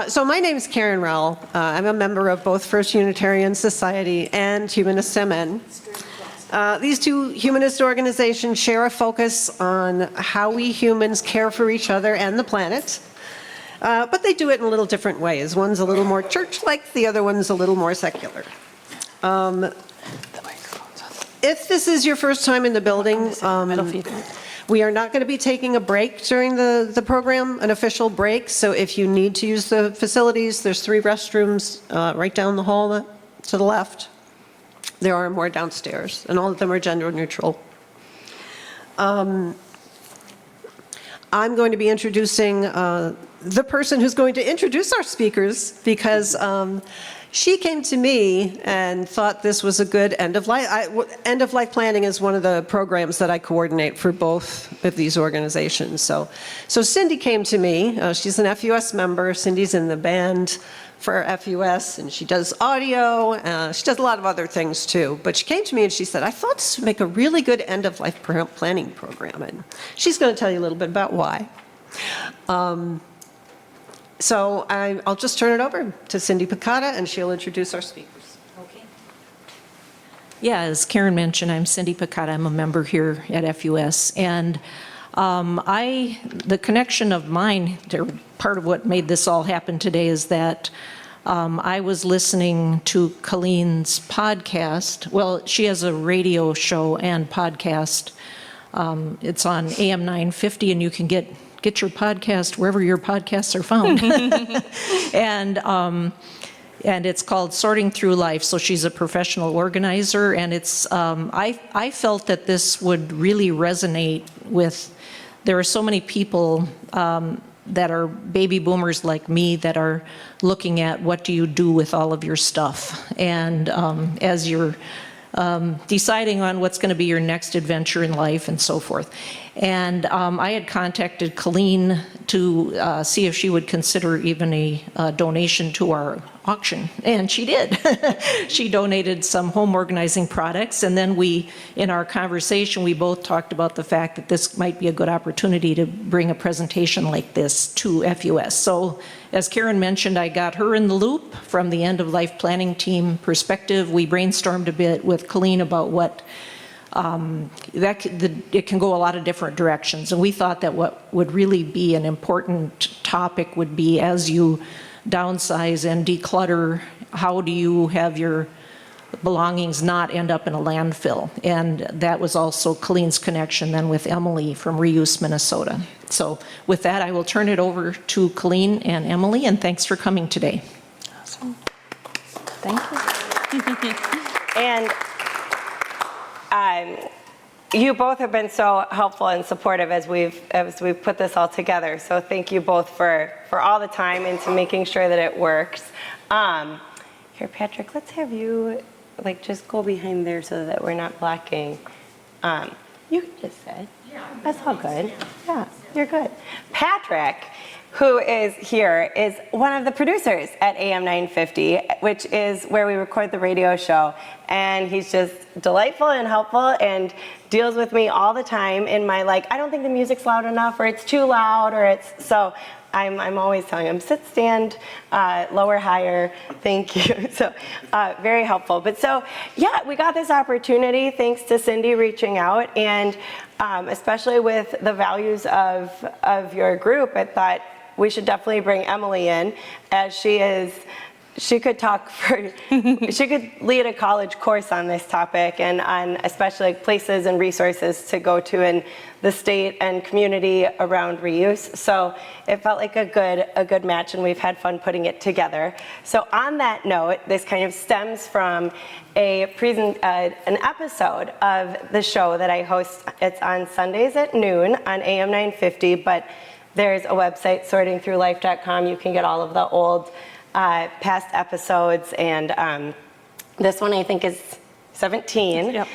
So my name is Karen Rowell. I'm a member of both First Unitarian Society and Humanist MN. These two humanist organizations share a focus on how we humans care for each other and the planet, but they do it in a little different ways. One's a little more church-like, the other one's a little more secular. If this is your first time in the building, we are not going to be taking a break during the program, an official break, so if you need to use the facilities, there's 3 restrooms right down the hall to the left. There are more downstairs, and all of them are gender neutral. I'm going to be introducing the person who's going to introduce our speakers, because she came to me and thought this was a good end-of-life. End-of-life planning is one of the programs that I coordinate for both of these organizations. So Cindy came to me. She's an FUS member. Cindy's in the band for FUS, and she does audio. She does a lot of other things too. But she came to me and she said, I thought this would make a really good end-of-life planning program. And she's going to tell you a little bit about why. So I'll just turn it over to Cindy Piccotta, and she'll introduce our speakers. Okay. Yeah, as Karen mentioned, I'm Cindy Piccotta. I'm a member here at FUS. And the connection of mine, part of what made this all happen today is that I was listening to Colleen's podcast. Well, she has a radio show and podcast. It's on AM 950, and you can get your podcast wherever your podcasts are found. And it's called Sorting Through Life. So she's a professional organizer, and it's I felt that this would really resonate with. There are so many people that are baby boomers like me that are looking at what do you do with all of your stuff, and as you're deciding on what's going to be your next adventure in life and so forth. And I had contacted Colleen to see if she would consider even a donation to our auction, and she did. She donated some home organizing products, and then in our conversation, we both talked about the fact that this might be a good opportunity to bring a presentation like this to FUS. So, as Karen mentioned, I got her in the loop from the end-of-life planning team perspective. We brainstormed a bit with Colleen about what it can go a lot of different directions, and we thought that what would really be an important topic would be, as you downsize and declutter, how do you have your belongings not end up in a landfill? And that was also Colleen's connection then with Emily from Reuse Minnesota. So with that, I will turn it over to Colleen and Emily, and thanks for coming today. Awesome. Thank you. And you both have been so helpful and supportive as we've put this all together. So thank you both for all the time into making sure that it works. Here, Patrick, let's have you just go behind there so that we're not blocking. You can just sit. That's all good. Yeah, you're good. Patrick, who is here, is one of the producers at AM 950, which is where we record the radio show. And he's just delightful and helpful and deals with me all the time in my, I don't think the music's loud enough, or it's too loud, or so I'm always telling him, sit, stand, lower, higher, thank you. So very helpful. But so, yeah, we got this opportunity thanks to Cindy reaching out, and especially with the values of your group, I thought we should definitely bring Emily in, as she could lead a college course on this topic, and on especially places and resources to go to in the state and community around reuse. So it felt like a good match, and we've had fun putting it together. So on that note, this kind of stems from an episode of the show that I host. It's on Sundays at noon on AM 950, but there's a website, sortingthroughlife.com. You can get all of the old past episodes, and this one I think is 17. Yep.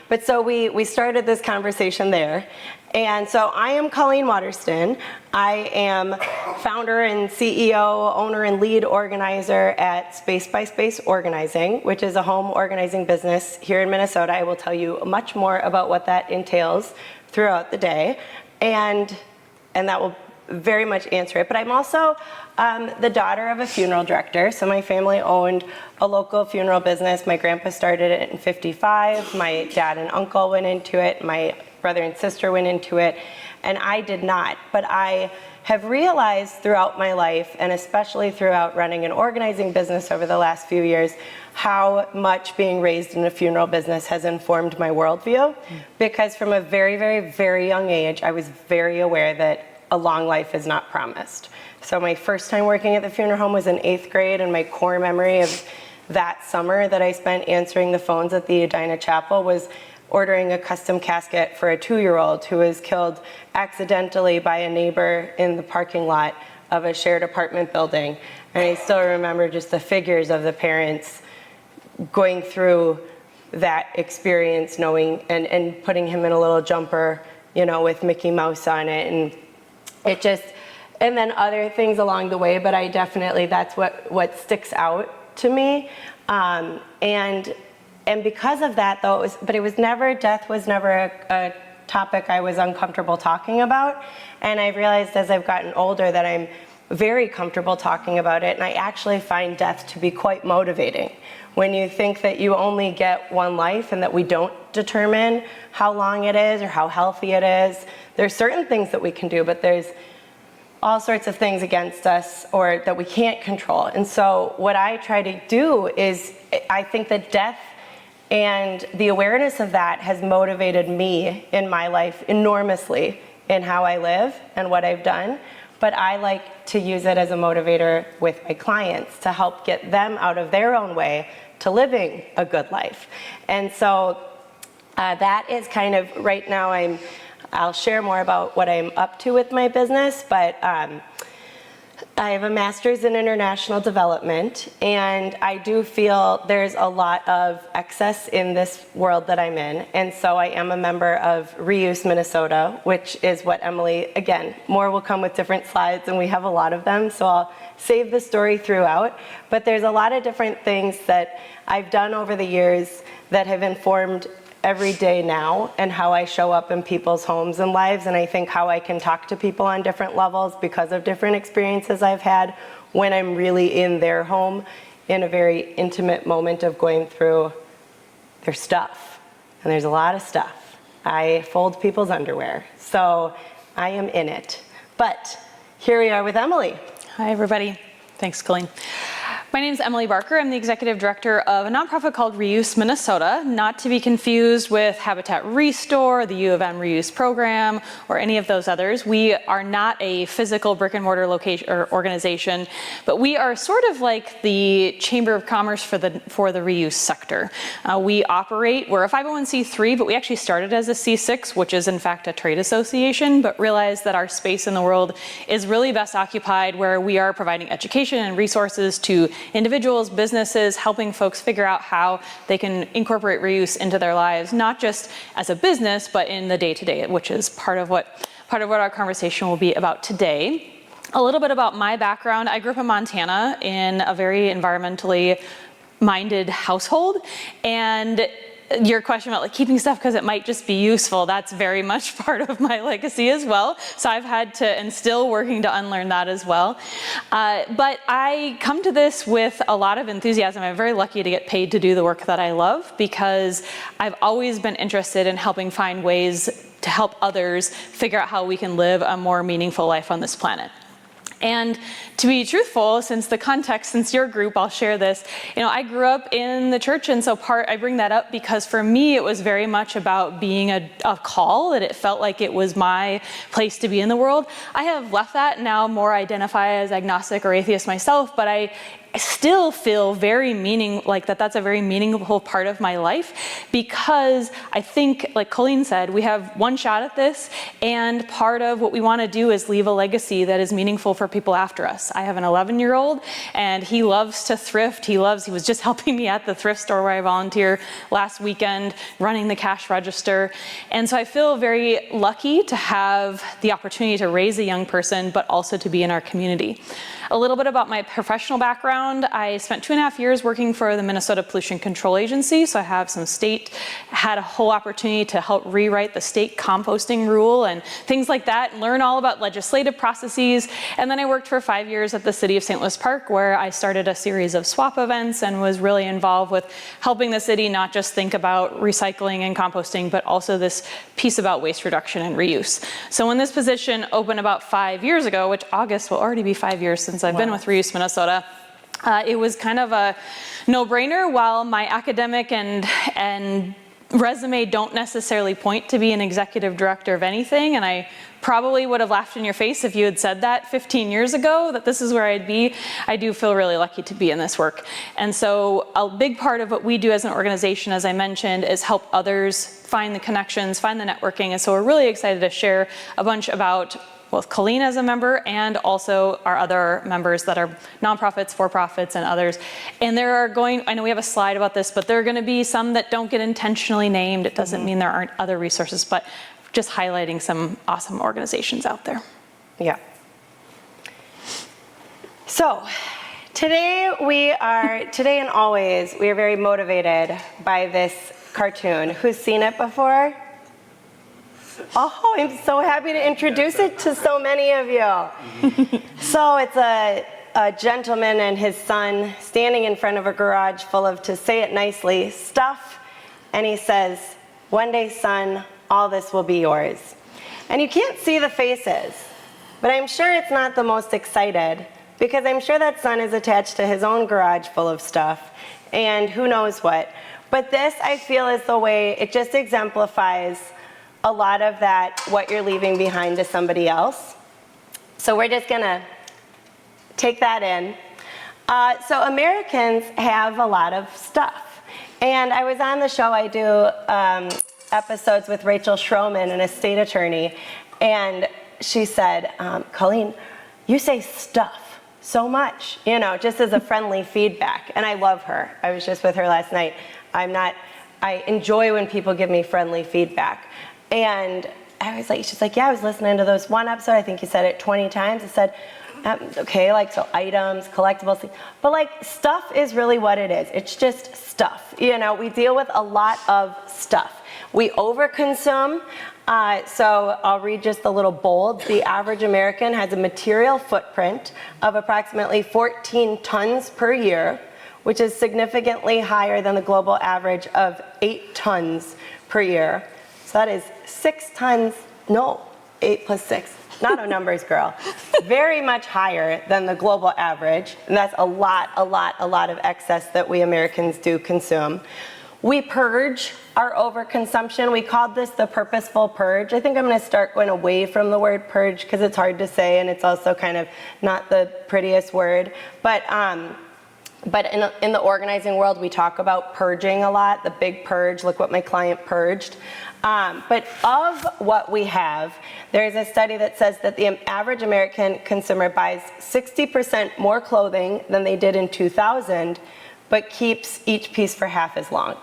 But so we started this conversation there. And so I am Colleen Waterston. I am founder and CEO, owner and lead organizer at Space by Space Organizing, which is a home organizing business here in Minnesota. I will tell you much more about what that entails throughout the day. And that will very much answer it. But I'm also the daughter of a funeral director. So my family owned a local funeral business. My grandpa started it in '55. My dad and uncle went into it. My brother and sister went into it. And I did not. But I have realized throughout my life, and especially throughout running an organizing business over the last few years, how much being raised in a funeral business has informed my worldview. Because from a very, very, very young age, I was very aware that a long life is not promised. So my first time working at the funeral home was in 8th grade, and my core memory of that summer that I spent answering the phones at the Edina Chapel was ordering a custom casket for a 2-year-old who was killed accidentally by a neighbor in the parking lot of a shared apartment building. And I still remember just the figures of the parents going through that experience, knowing and putting him in a little jumper, you know, with Mickey Mouse on it. And it just, and then other things along the way, but I definitely, that's what sticks out to me. And because of that, though, death was never a topic I was uncomfortable talking about. And I've realized as I've gotten older that I'm very comfortable talking about it, and I actually find death to be quite motivating. When you think that you only get one life and that we don't determine how long it is or how healthy it is, there's certain things that we can do, but there's all sorts of things against us or that we can't control. And so what I try to do is, I think that death and the awareness of that has motivated me in my life enormously in how I live and what I've done. But I like to use it as a motivator with my clients to help get them out of their own way to living a good life. And so that is kind of, right now I'll share more about what I'm up to with my business, but I have a master's in international development, and I do feel there's a lot of excess in this world that I'm in. And so I am a member of Reuse Minnesota, which is what Emily, again, more will come with different slides, and we have a lot of them, so I'll save the story throughout. But there's a lot of different things that I've done over the years that have informed every day now and how I show up in people's homes and lives, and I think how I can talk to people on different levels because of different experiences I've had when I'm really in their home in a very intimate moment of going through their stuff. And there's a lot of stuff. I fold people's underwear, so I am in it. But here we are with Emily. Hi, everybody. Thanks, Colleen. My name is Emily Barker. I'm the executive director of a nonprofit called Reuse Minnesota, not to be confused with Habitat Restore, the U of M Reuse Program, or any of those others. We are not a physical brick and mortar location or organization, but we are sort of like the Chamber of Commerce for the reuse sector. We're a 501c3, but we actually started as a C6, which is in fact a trade association, but realized that our space in the world is really best occupied where we are providing education and resources to individuals, businesses, helping folks figure out how they can incorporate reuse into their lives, not just as a business, but in the day-to-day, which is part of what our conversation will be about today. A little bit about my background. I grew up in Montana in a very environmentally minded household, and your question about like keeping stuff because it might just be useful, that's very much part of my legacy as well. So I've had to, and still working to unlearn that as well. But I come to this with a lot of enthusiasm. I'm very lucky to get paid to do the work that I love because I've always been interested in helping find ways to help others figure out how we can live a more meaningful life on this planet. And to be truthful, since your group, I'll share this. I grew up in the church, and so I bring that up because for me, it was very much about being a call, that it felt like it was my place to be in the world. I have left that, now more identify as agnostic or atheist myself, but I still feel that's a very meaningful part of my life because I think, like Colleen said, we have one shot at this, and part of what we want to do is leave a legacy that is meaningful for people after us. I have an 11-year-old, and he loves to thrift. He was just helping me at the thrift store where I volunteer last weekend, running the cash register. And so I feel very lucky to have the opportunity to raise a young person, but also to be in our community. A little bit about my professional background. background, I spent 2.5 years working for the Minnesota Pollution Control Agency, so I have some had a whole opportunity to help rewrite the state composting rule and things like that, and learn all about legislative processes. And then I worked for 5 years at the city of St. Louis Park, where I started a series of swap events and was really involved with helping the city not just think about recycling and composting, but also this piece about waste reduction and reuse. So when this position opened about 5 years ago, which August will already be 5 years since I've been with Reuse Minnesota, it was kind of a no-brainer. While my academic and resume don't necessarily point to be an executive director of anything, and I probably would have laughed in your face if you had said that 15 years ago, that this is where I'd be, I do feel really lucky to be in this work. And so a big part of what we do as an organization, as I mentioned, is help others find the connections, find the networking. And so we're really excited to share a bunch about both Colleen as a member and also our other members that are nonprofits, for-profits, and others. And there are I know we have a slide about this, but there are going to be some that don't get intentionally named. It doesn't mean there aren't other resources, but just highlighting some awesome organizations out there. Yeah. So today and always, we are very motivated by this cartoon. Who's seen it before? Oh, I'm so happy to introduce it to so many of you. So it's a gentleman and his son standing in front of a garage full of, to say it nicely, stuff. And he says, "One day, son, all this will be yours." And you can't see the faces, but I'm sure it's not the most excited, because I'm sure that son is attached to his own garage full of stuff and who knows what. But this, I feel, is the way it just exemplifies a lot of that, what you're leaving behind to somebody else. So we're just gonna take that in. So Americans have a lot of stuff. And I was on the show, I do episodes with Rachel Schroman, an estate attorney, and she said, "Colleen, you say stuff so much, just as a friendly feedback." And I love her. I was just with her last night. I enjoy when people give me friendly feedback. And I was like, she's like, "Yeah, I was listening to those one episode, I think you said it 20 times. I said, okay, like, so items, collectibles, but like, stuff is really what it is. It's just stuff. We deal with a lot of stuff. We overconsume. So I'll read just the little bold. The average American has a material footprint of approximately 14 tons per year, which is significantly higher than the global average of 8 tons per year. So that is 6 tons, no, 8 plus 6, not a numbers girl. Very much higher than the global average. And that's a lot of excess that we Americans do consume. We purge our overconsumption. We called this the Purposeful Purge. I think I'm gonna start going away from the word purge because it's hard to say and it's also kind of not the prettiest word. But in the organizing world, we talk about purging a lot, the big purge, look what my client purged. But of what we have, there's a study that says that the average American consumer buys 60% more clothing than they did in 2000, but keeps each piece for half as long.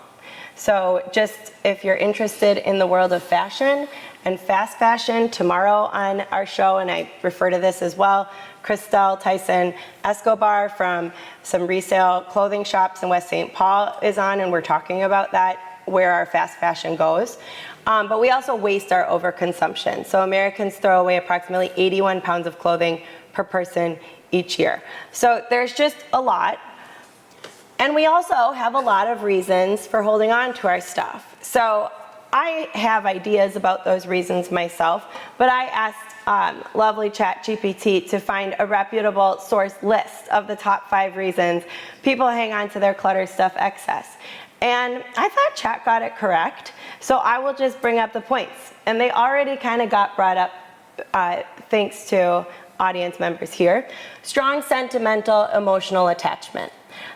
So just if you're interested in the world of fashion and fast fashion, tomorrow on our show, and I refer to this as well, Christelle Tyson Escobar from some resale clothing shops in West St. Paul is on, and we're talking about that, where our fast fashion goes. But we also waste our overconsumption. So Americans throw away approximately 81 pounds of clothing per person each year. So there's just a lot. And we also have a lot of reasons for holding on to our stuff. So I have ideas about those reasons myself, but I asked lovely ChatGPT to find a reputable source list of the top 5 reasons people hang on to their cluttered stuff excess. And I thought Chat got it correct, so I will just bring up the points. And they already kind of got brought up thanks to audience members here. Strong sentimental, emotional attachment.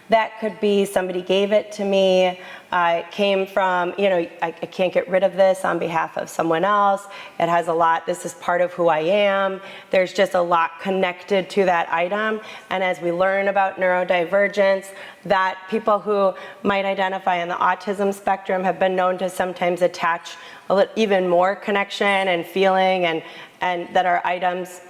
That could be somebody gave it to me, it came from, I can't get rid of this on behalf of someone else. It has a lot, this is part of who I am. There's just a lot connected to that item. And as we learn about neurodivergence, that people who might identify in the autism spectrum have been known to sometimes attach even more connection and feeling, and that our items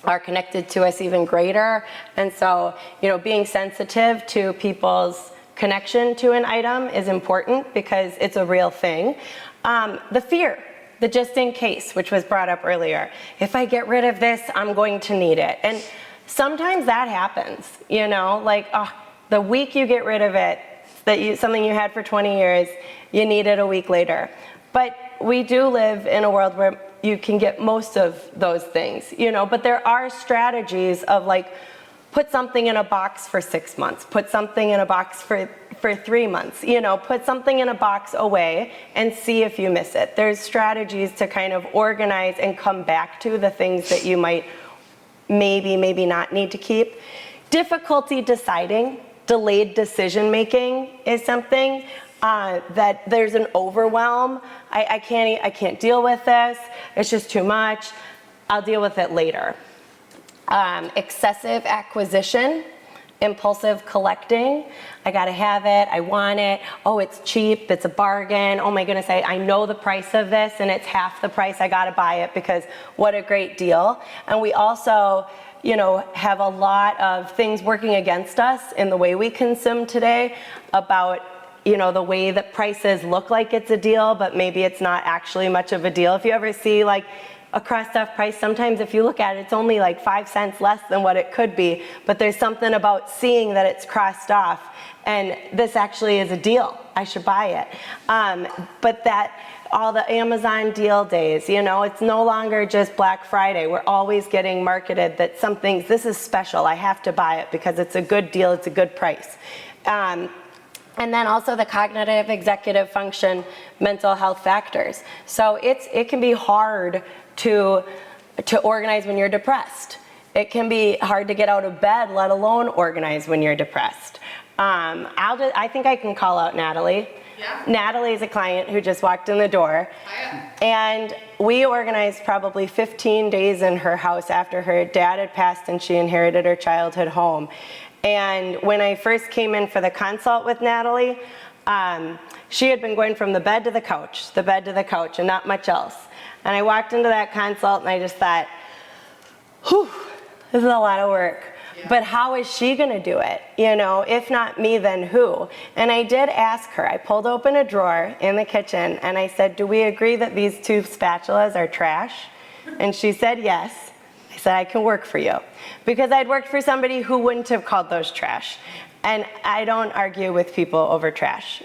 are connected to us even greater. And so, being sensitive to people's connection to an item is important because it's a real thing. The fear, the just in case, which was brought up earlier. If I get rid of this, I'm going to need it. And sometimes that happens, like the week you get rid of it, something you had for 20 years, you need it a week later. But we do live in a world where you can get most of those things, but there are strategies of like, put something in a box for 6 months, put something in a box for 3 months, put something in a box away and see if you miss it. There's strategies to kind of organize and come back to the things that you might maybe not need to keep. Difficulty deciding, delayed decision making is something that there's an overwhelm. I can't deal with this. It's just too much. I'll deal with it later. Excessive acquisition, impulsive collecting. I gotta have it, I want it, oh, it's cheap, it's a bargain, oh my goodness, I know the price of this and it's half the price, I gotta buy it because what a great deal. And we also, have a lot of things working against us in the way we consume today about the way that prices look like it's a deal, but maybe it's not actually much of a deal. If you ever see like a crossed off price, sometimes if you look at it, it's only like 5 cents less than what it could be, but there's something about seeing that it's crossed off and this actually is a deal, I should buy it. But that all the Amazon deal days, it's no longer just Black Friday. We're always getting marketed that this is special, I have to buy it because it's a good deal, it's a good price. And then also the cognitive, executive function, mental health factors. So it can be hard to organize when you're depressed. It can be hard to get out of bed, let alone organize when you're depressed. I think I can call out Natalie. Yeah. Natalie is a client who just walked in the door. And we organized probably 15 days in her house after her dad had passed and she inherited her childhood home. And when I first came in for the consult with Natalie, she had been going from the bed to the couch, and not much else. And I walked into that consult and I just thought, whew, this is a lot of work. Yeah. But how is she gonna do it? If not me, then who? And I did ask her, I pulled open a drawer in the kitchen and I said, do we agree that these 2 spatulas are trash? And she said yes. I said, I can work for you. Because I'd worked for somebody who wouldn't have called those trash. And I don't argue with people over trash.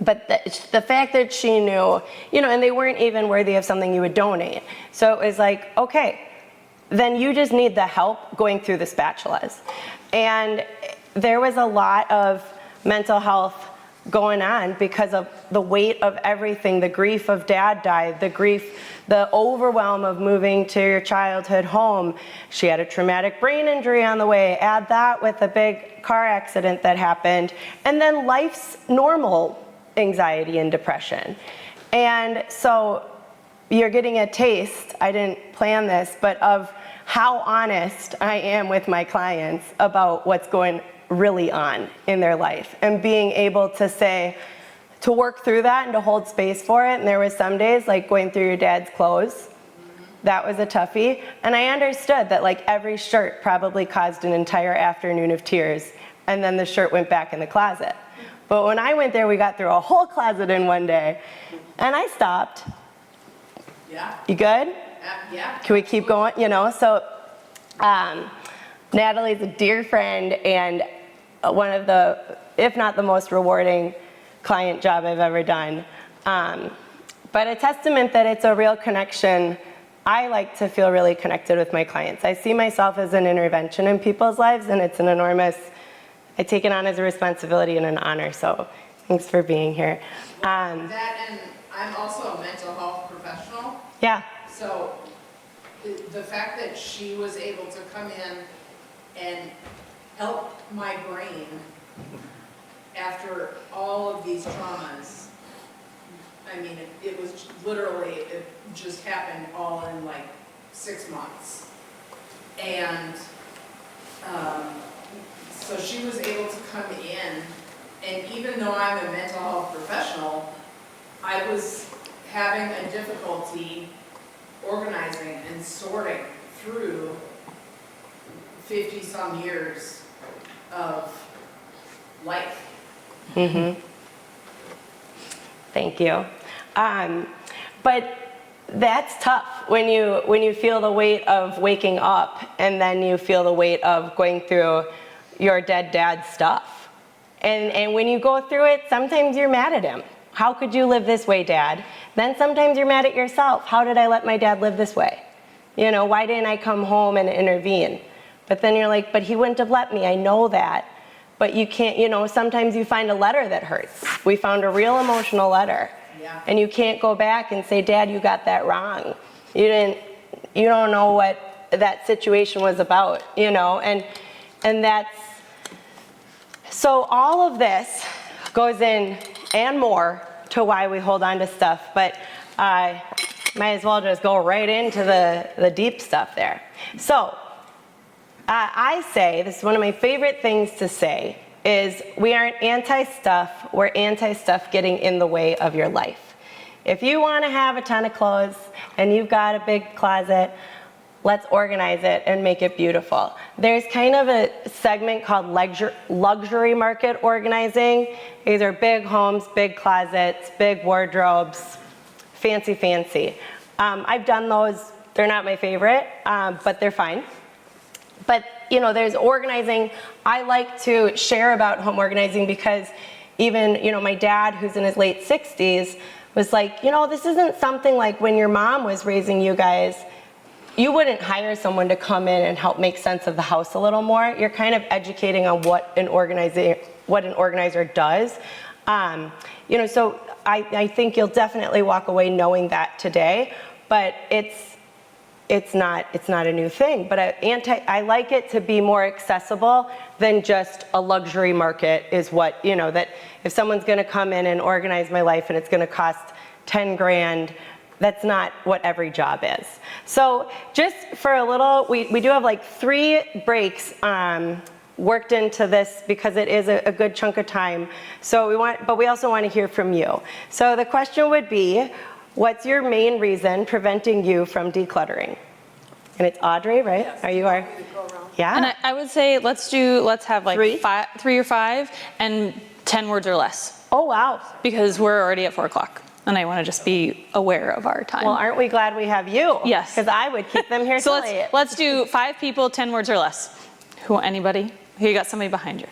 But the fact that she knew, and they weren't even worthy of something you would donate. So it was like, okay, then you just need the help going through the spatulas. And there was a lot of mental health going on because of the weight of everything, the grief of dad died, the overwhelm of moving to your childhood home. She had a traumatic brain injury on the way, add that with a big car accident that happened, and then life's normal anxiety and depression. And so you're getting a taste, I didn't plan this, but of how honest I am with my clients about what's going really on in their life and being able to say, to work through that and to hold space for it. And there was some days like going through your dad's clothes. That was a toughie. And I understood that like every shirt probably caused an entire afternoon of tears and then the shirt went back in the closet. But when I went there, we got through a whole closet in one day and I stopped. Yeah. You good? Yeah. Can we keep going? So Natalie's a dear friend and one of the, if not the most rewarding client job I've ever done. But a testament that it's a real connection. I like to feel really connected with my clients. I see myself as an intervention in people's lives and it's an enormous, I take it on as a responsibility and an honor. So thanks for being here. That and I'm also a mental health professional. Yeah. So the fact that she was able to come in and help my brain after all of these traumas, I mean, it was literally, it just happened all in like 6 months. And so she was able to come in, and even though I'm a mental health professional, I was having a difficulty organizing and sorting through 50-some years of life. Thank you. But that's tough when you feel the weight of waking up and then you feel the weight of going through your dead dad's stuff. And when you go through it, sometimes you're mad at him. How could you live this way, Dad? Then sometimes you're mad at yourself. How did I let my dad live this way? You know, why didn't I come home and intervene? But then you're like, but he wouldn't have let me. I know that. But you can't, you know, sometimes you find a letter that hurts. We found a real emotional letter. Yeah. And you can't go back and say, Dad, you got that wrong. You don't know what that situation was about, you know, and that's, so all of this goes in and more to why we hold on to stuff, but I might as well just go right into the deep stuff there. So I say, this is one of my favorite things to say, is we aren't anti-stuff, we're anti-stuff getting in the way of your life. If you want to have a ton of clothes and you've got a big closet, let's organize it and make it beautiful. There's kind of a segment called luxury market organizing. These are big homes, big closets, big wardrobes, fancy. I've done those. They're not my favorite, but they're fine. But, you know, there's organizing. I like to share about home organizing because even, you know, my dad, who's in his late 60s, was like, you know, this isn't something like when your mom was raising you guys, you wouldn't hire someone to come in and help make sense of the house a little more. You're kind of educating on what an organizer does. You know, so I think you'll definitely walk away knowing that today, but it's not a new thing. But I like it to be more accessible than just a luxury market is what, you know, that if someone's gonna come in and organize my life and it's gonna cost 10 grand, that's not what every job is. So just for a little, we do have like 3 breaks worked into this because it is a good chunk of time. So but we also want to hear from you. So the question would be, what's your main reason preventing you from decluttering? And it's Audrey, right? Yes. Yeah. And I would say let's have like 3? 3 or 5 and 10 words or less, Oh, wow. because we're already at 4 o'clock and I want to just be aware of our time. Well, aren't we glad we have you? Yes. Because I would keep them here So till late. let's do 5 people, 10 words or less. Anybody? Who, you got somebody behind you?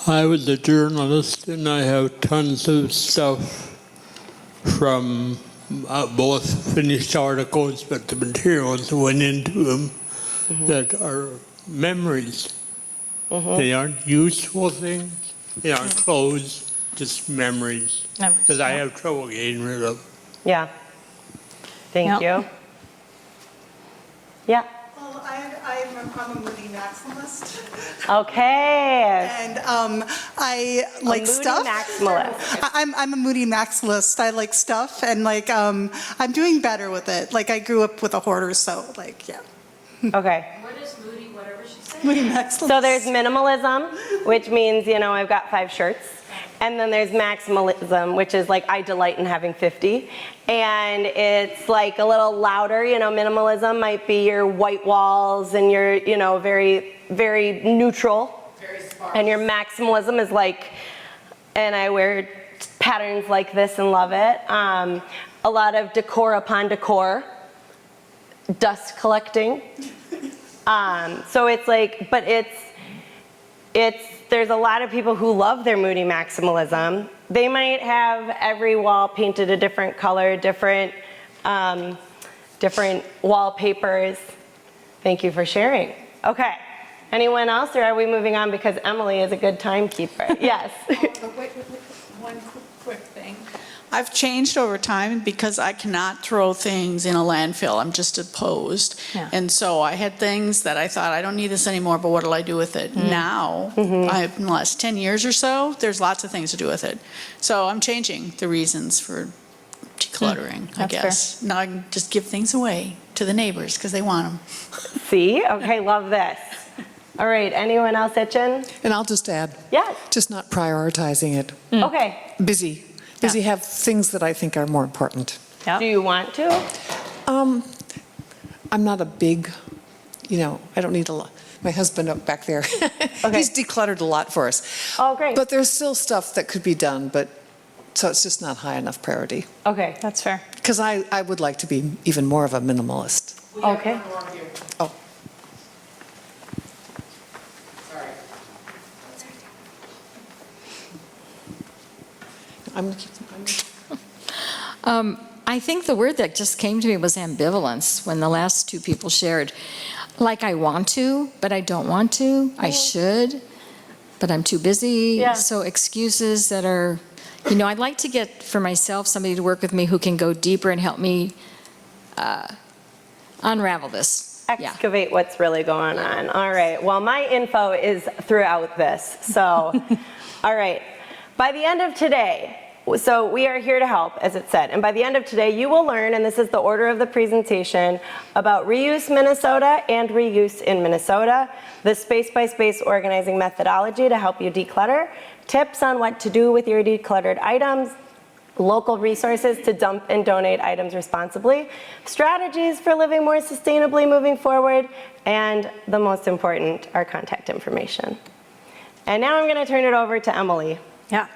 I was a journalist and I have tons of stuff from both finished articles, but the materials that went into them that are memories. They aren't useful things, they aren't clothes, just memories Memories, that I yeah. have trouble getting rid of. Yeah. Thank Yep. you. Yeah. Well, I'm a moody maximalist, Okay. and I like moody stuff. maximalist. I'm a moody maximalist. I like stuff, and like I'm doing better with it. Like I grew up with a hoarder, so like yeah, Okay. What is moody, whatever she said? moody maximalist. So there's minimalism, which means, you know, I've got 5 shirts. And then there's maximalism, which is like I delight in having 50. And it's like a little louder, you know, minimalism might be your white walls and your, you know, very, very neutral. Very sparse. And your maximalism is like, and I wear patterns like this and love it. A lot of decor upon decor, dust collecting. So it's like, but there's a lot of people who love their moody maximalism. They might have every wall painted a different color, different wallpapers. Thank you for sharing. Okay. Anyone else, or are we moving on because Emily is a good timekeeper? Yes. Wait, one quick thing. I've changed over time because I cannot throw things in a landfill. I'm just opposed. Yeah. And so I had things that I thought, I don't need this anymore, but what'll I do with it? Now, in the last 10 years or so, there's lots of things to do with it. So I'm changing the reasons for decluttering, I That's fair. guess. Now I can just give things away to the neighbors because they want them. See? Okay, love this. All right, anyone else itching? And I'll just add, Yes. just not prioritizing it. Okay. Busy have things that I think are more important. Do you want to? I'm not a big, I don't need a lot. My husband up back there, he's decluttered a lot for us. Oh, great. But there's still stuff that could be done, so it's just not high enough priority. Okay. That's fair. Because I would like to be even more of a minimalist. Okay. Oh. Sorry. I'm going to keep I think the word that just came to me was ambivalence when the last two people shared. Like I want to, but I don't want to. I should, but I'm too busy. Yeah. So excuses that are, I'd like to get for myself somebody to work with me who can go deeper and help me unravel this. Excavate what's really going on. All right. Well, my info is throughout this. So, all right. By the end of today, so we are here to help, as it said. And by the end of today, you will learn, and this is the order of the presentation, about Reuse Minnesota and Reuse in Minnesota, the space-by-space organizing methodology to help you declutter, tips on what to do with your decluttered items, local resources to dump and donate items responsibly, strategies for living more sustainably moving forward, and the most important, our contact information. And now I'm going to turn it over to Emily. Yeah.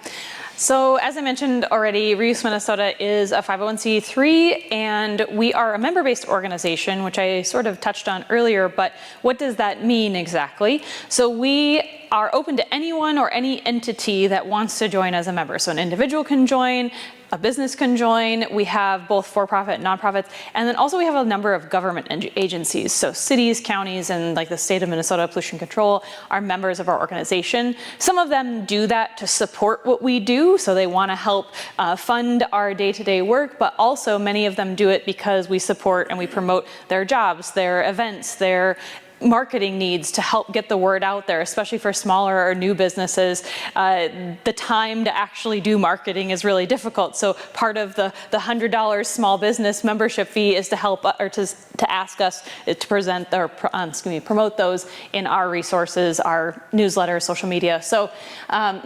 So as I mentioned already, Reuse Minnesota is a 501c3, and we are a member-based organization, which I sort of touched on earlier, but what does that mean exactly? So we are open to anyone or any entity that wants to join as a member. So an individual can join, a business can join. We have both for-profit and nonprofits, and then also we have a number of government agencies. So cities, counties, and like the state of Minnesota Pollution Control are members of our organization. Some of them do that to support what we do, so they want to help fund our day-to-day work, but also many of them do it because we support and we promote their jobs, their events, their marketing needs to help get the word out there, especially for smaller or new businesses. The time to actually do marketing is really difficult. So part of the $100 small business membership fee is to help or to ask us to present or promote those in our resources, our newsletter, social media. So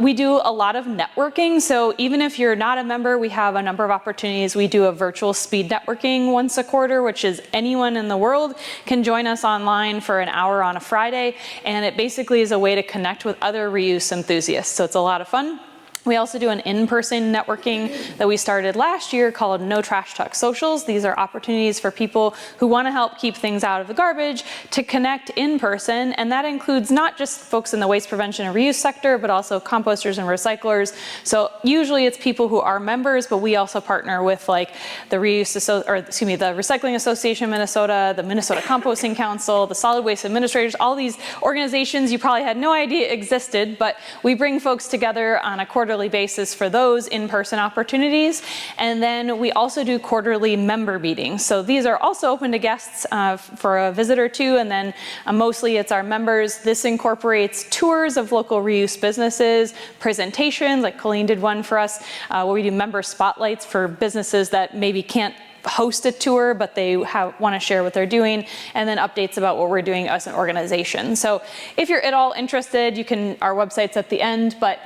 we do a lot of networking. So even if you're not a member, we have a number of opportunities. We do a virtual speed networking once a quarter, which is anyone in the world can join us online for an hour on a Friday, and it basically is a way to connect with other reuse enthusiasts. So it's a lot of fun. We also do an in-person networking that we started last year called No Trash Talk Socials. These are opportunities for people who want to help keep things out of the garbage to connect in person, and that includes not just folks in the waste prevention and reuse sector, but also composters and recyclers. So usually it's people who are members, but we also partner with like the the Recycling Association of Minnesota, the Minnesota Composting Council, the Solid Waste Administrators, all these organizations you probably had no idea existed, but we bring folks together on a quarterly basis for those in-person opportunities. And then we also do quarterly member meetings. So these are also open to guests for a visit or two, and then mostly it's our members. This incorporates tours of local reuse businesses, presentations, like Colleen did one for us, where we do member spotlights for businesses that maybe can't host a tour, but they want to share what they're doing, and then updates about what we're doing as an organization. So if you're at all interested, our website's at the end, but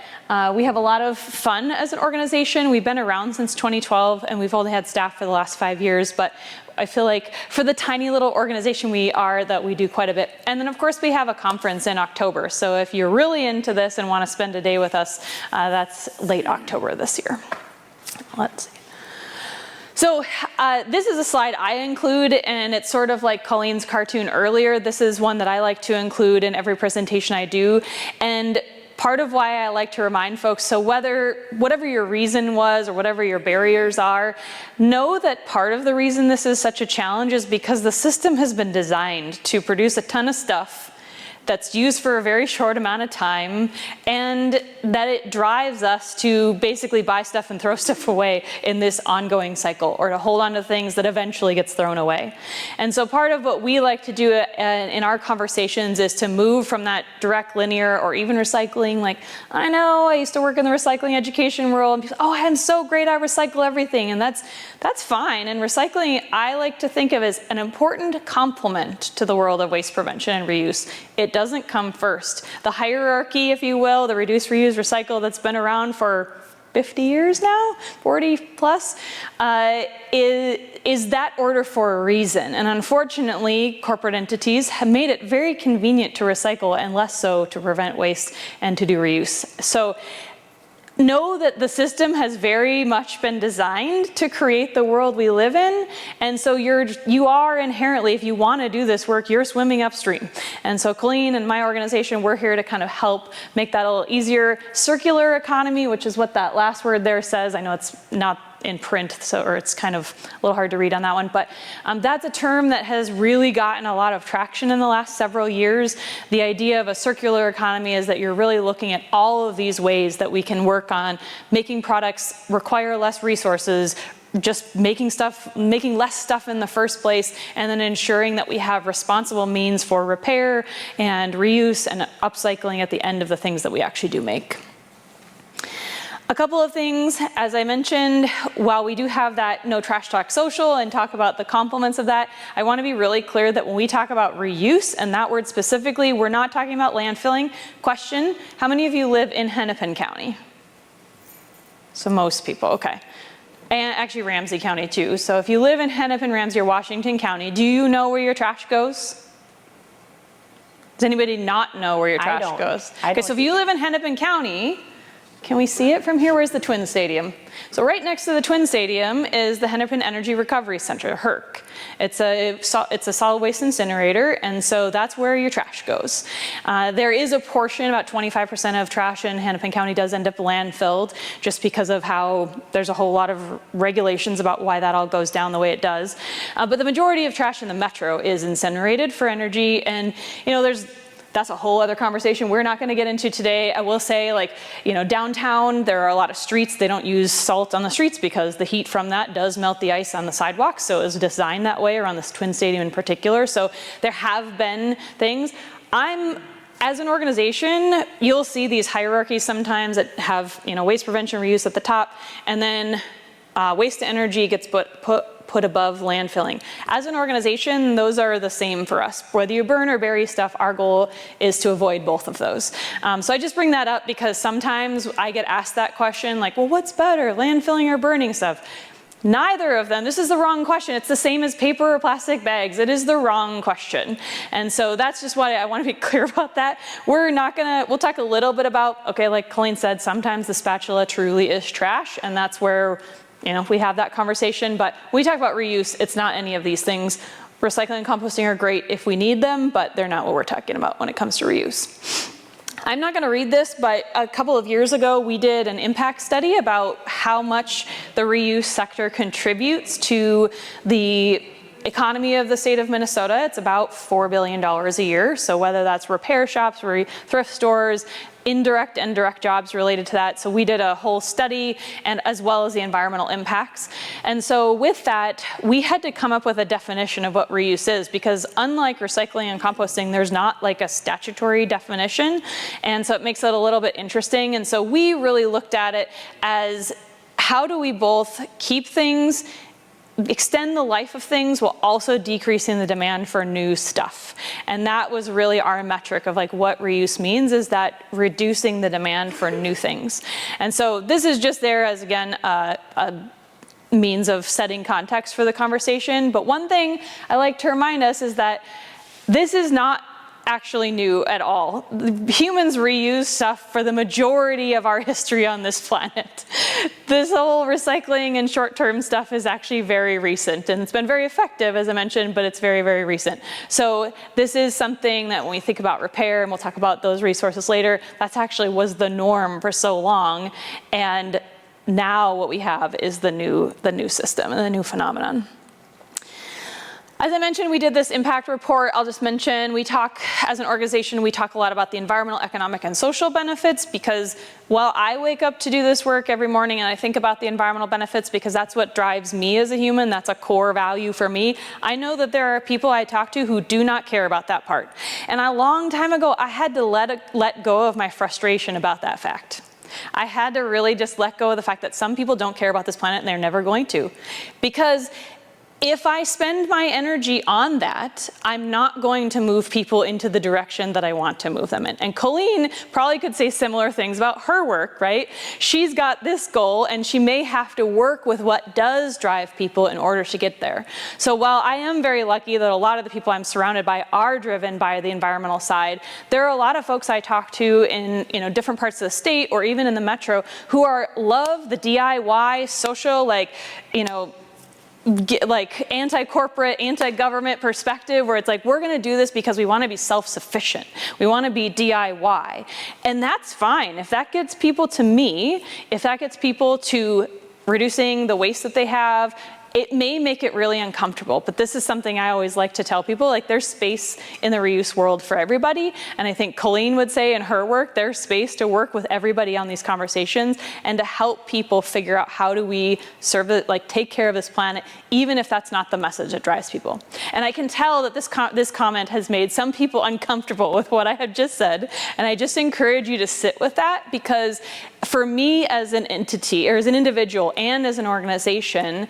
we have a lot of fun as an organization. We've been around since 2012, and we've only had staff for the last 5 years, but I feel like for the tiny little organization we are, that we do quite a bit. And then of course we have a conference in October. So if you're really into this and want to spend a day with us, that's late October this year. Let's see. So this is a slide I include, and it's sort of like Colleen's cartoon earlier. This is one that I like to include in every presentation I do. And part of why I like to remind folks, so whatever your reason was or whatever your barriers are, know that part of the reason this is such a challenge is because the system has been designed to produce a ton of stuff that's used for a very short amount of time, and that it drives us to basically buy stuff and throw stuff away in this ongoing cycle, or to hold on to things that eventually gets thrown away. And so part of what we like to do in our conversations is to move from that direct linear or even recycling, like, I know I used to work in the recycling education world, and people, oh, I'm so great, I recycle everything, and that's fine. And recycling, I like to think of as an important complement to the world of waste prevention and reuse. It doesn't come first. The hierarchy, if you will, the reduce, reuse, recycle that's been around for 50 years now, 40 plus, is that order for a reason. And unfortunately, corporate entities have made it very convenient to recycle and less so to prevent waste and to do reuse. So know that the system has very much been designed to create the world we live in, and so you are inherently, if you want to do this work, you're swimming upstream. And so Colleen and my organization, we're here to kind of help make that a little easier. Circular economy, which is what that last word there says. I know it's not in print, or it's kind of a little hard to read on that one, but that's a term that has really gotten a lot of traction in the last several years. The idea of a circular economy is that you're really looking at all of these ways that we can work on making products require less resources, just making less stuff in the first place, and then ensuring that we have responsible means for repair and reuse and upcycling at the end of the things that we actually do make. A couple of things, as I mentioned, while we do have that no trash talk social and talk about the complements of that, I want to be really clear that when we talk about reuse, and that word specifically, we're not talking about landfilling. Question, how many of you live in Hennepin County? So most people, okay. And actually Ramsey County too. So if you live in Hennepin, Ramsey, or Washington County, do you know where your trash goes? Does anybody not know where your trash goes? Okay, so if you live in Hennepin County, can we see it from here? Where's the Twin Stadium? So right next to the Twin Stadium is the Hennepin Energy Recovery Center, HERC. It's a solid waste incinerator, and so that's where your trash goes. There is a portion, about 25% of trash in Hennepin County does end up landfilled, just because of how there's a whole lot of regulations about why that all goes down the way it does. But the majority of trash in the metro is incinerated for energy, and that's a whole other conversation we're not going to get into today. I will say, downtown, there are a lot of streets. They don't use salt on the streets because the heat from that does melt the ice on the sidewalks. So it was designed that way around this Twin Stadium in particular. So there have been things. As an organization, you'll see these hierarchies sometimes that have, waste prevention, reuse at the top, and then waste to energy gets put above landfilling. As an organization, those are the same for us. Whether you burn or bury stuff, our goal is to avoid both of those. So I just bring that up because sometimes I get asked that question, like, well, what's better, landfilling or burning stuff? Neither of them. This is the wrong question. It's the same as paper or plastic bags. It is the wrong question. And so that's just why I want to be clear about that. We'll talk a little bit about, okay, like Colleen said, sometimes the spatula truly is trash, and that's where we have that conversation, but when we talk about reuse, it's not any of these things. Recycling and composting are great if we need them, but they're not what we're talking about when it comes to reuse. I'm not going to read this, but a couple of years ago, we did an impact study about how much the reuse sector contributes to the economy of the state of Minnesota. It's about $4 billion a year. So whether that's repair shops, thrift stores, indirect and direct jobs related to that. So we did a whole study, and as well as the environmental impacts. And so with that, we had to come up with a definition of what reuse is, because unlike recycling and composting, there's not like a statutory definition. And so it makes it a little bit interesting. And so we really looked at it as, how do we both keep things, extend the life of things while also decreasing the demand for new stuff. And that was really our metric of what reuse means, is that reducing the demand for new things. And so this is just there as, again, a means of setting context for the conversation. But one thing I like to remind us is that this is not actually new at all. Humans reuse stuff for the majority of our history on this planet. This whole recycling and short-term stuff is actually very recent, and it's been very effective, as I mentioned, but it's very, very recent. So this is something that when we think about repair, and we'll talk about those resources later, that's actually was the norm for so long, and now what we have is the new system and the new phenomenon. As I mentioned, we did this impact report. I'll just mention, as an organization, we talk a lot about the environmental, economic, and social benefits, because while I wake up to do this work every morning and I think about the environmental benefits because that's what drives me as a human, that's a core value for me, I know that there are people I talk to who do not care about that part. And a long time ago, I had to let go of my frustration about that fact. I had to really just let go of the fact that some people don't care about this planet and they're never going to. Because if I spend my energy on that, I'm not going to move people into the direction that I want to move them in. And Colleen probably could say similar things about her work, right? She's got this goal, and she may have to work with what does drive people in order to get there. So while I am very lucky that a lot of the people I'm surrounded by are driven by the environmental side, there are a lot of folks I talk to in different parts of the state or even in the metro who love the DIY, social, like anti-corporate, anti-government perspective, where it's like, we're going to do this because we want to be self-sufficient. We want to be DIY. And that's fine. If that gets people to me, if that gets people to reducing the waste that they have, it may make it really uncomfortable, but this is something I always like to tell people, like there's space in the reuse world for everybody. And I think Colleen would say in her work, there's space to work with everybody on these conversations and to help people figure out how do we serve it, like take care of this planet, even if that's not the message that drives people. And I can tell that this comment has made some people uncomfortable with what I have just said. And I just encourage you to sit with that, because for me as an entity or as an individual and as an organization,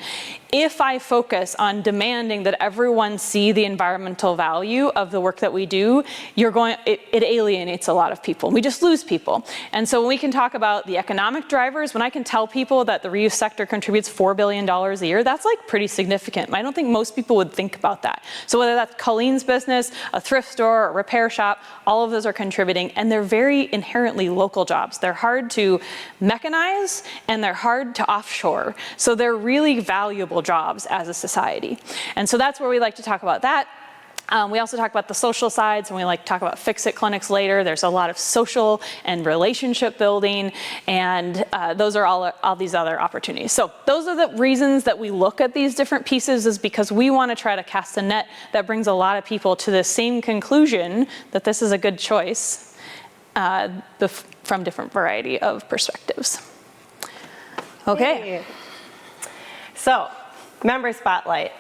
if I focus on demanding that everyone see the environmental value of the work that we do, it alienates a lot of people. We just lose people. And so when we can talk about the economic drivers, when I can tell people that the reuse sector contributes $4 billion a year, that's like pretty significant. I don't think most people would think about that. So whether that's Colleen's business, a thrift store, a repair shop, all of those are contributing, and they're very inherently local jobs. They're hard to mechanize and they're hard to offshore. So they're really valuable jobs as a society. And so that's where we like to talk about that. We also talk about the social sides, and we like to talk about fix-it clinics later. There's a lot of social and relationship building, and those are all these other opportunities. So those are the reasons that we look at these different pieces, is because we want to try to cast a net that brings a lot of people to the same conclusion that this is a good choice from different variety of perspectives. Okay. So, member spotlight.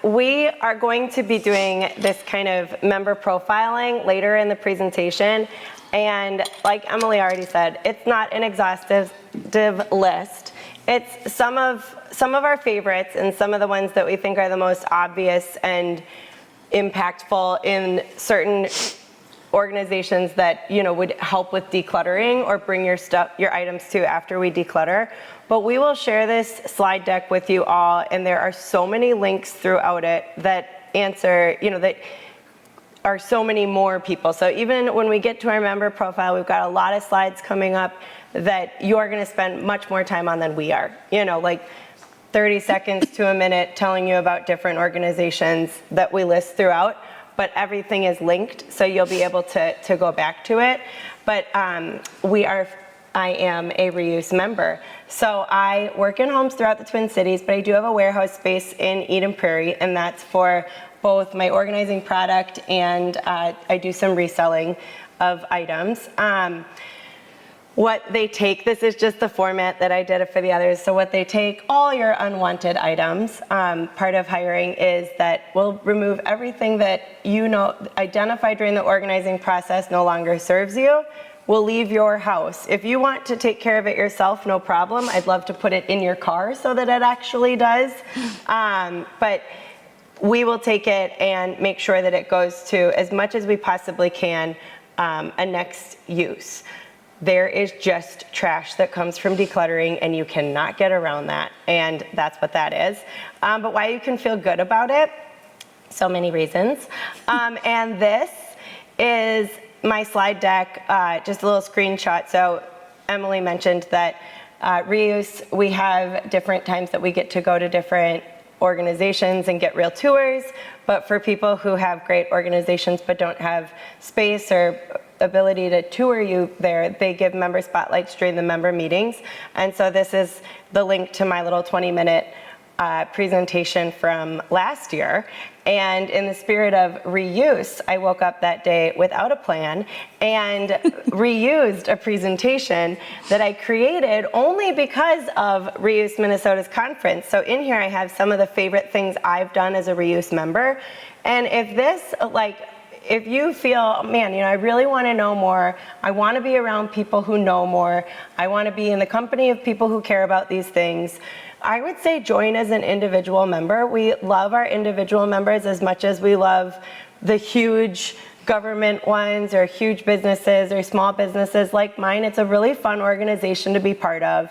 We are going to be doing this kind of member profiling later in the presentation. And like Emily already said, it's not an exhaustive list. It's some of our favorites and some of the ones that we think are the most obvious and impactful in certain organizations that would help with decluttering or bring your items to after we declutter. But we will share this slide deck with you all, and there are so many links throughout it that answer, that are so many more people. So even when we get to our member profile, we've got a lot of slides coming up that you are going to spend much more time on than we are. Like 30 seconds to a minute telling you about different organizations that we list throughout. But everything is linked, so you'll be able to go back to it. But I am a reuse member. So I work in homes throughout the Twin Cities, but I do have a warehouse space in Eden Prairie, and that's for both my organizing product and I do some reselling of items. What they take, this is just the format that I did it for the others. So what they take, all your unwanted items, part of hiring is that we'll remove everything that identified during the organizing process no longer serves you. We'll leave your house. If you want to take care of it yourself, no problem. I'd love to put it in your car so that it actually does. But we will take it and make sure that it goes to, as much as we possibly can, a next use. There is just trash that comes from decluttering, and you cannot get around that, and that's what that is. But why you can feel good about it, so many reasons. And this is my slide deck, just a little screenshot. So Emily mentioned that reuse, we have different times that we get to go to different organizations and get real tours, but for people who have great organizations but don't have space or ability to tour you there, they give member spotlights during the member meetings. And so this is the link to my little 20-minute presentation from last year. And in the spirit of reuse, I woke up that day without a plan and reused a presentation that I created only because of Reuse Minnesota's conference. So in here I have some of the favorite things I've done as a reuse member. And if you feel, man, I really want to know more, I want to be around people who know more, I want to be in the company of people who care about these things, I would say join as an individual member. We love our individual members as much as we love the huge government ones or huge businesses or small businesses like mine. It's a really fun organization to be part of.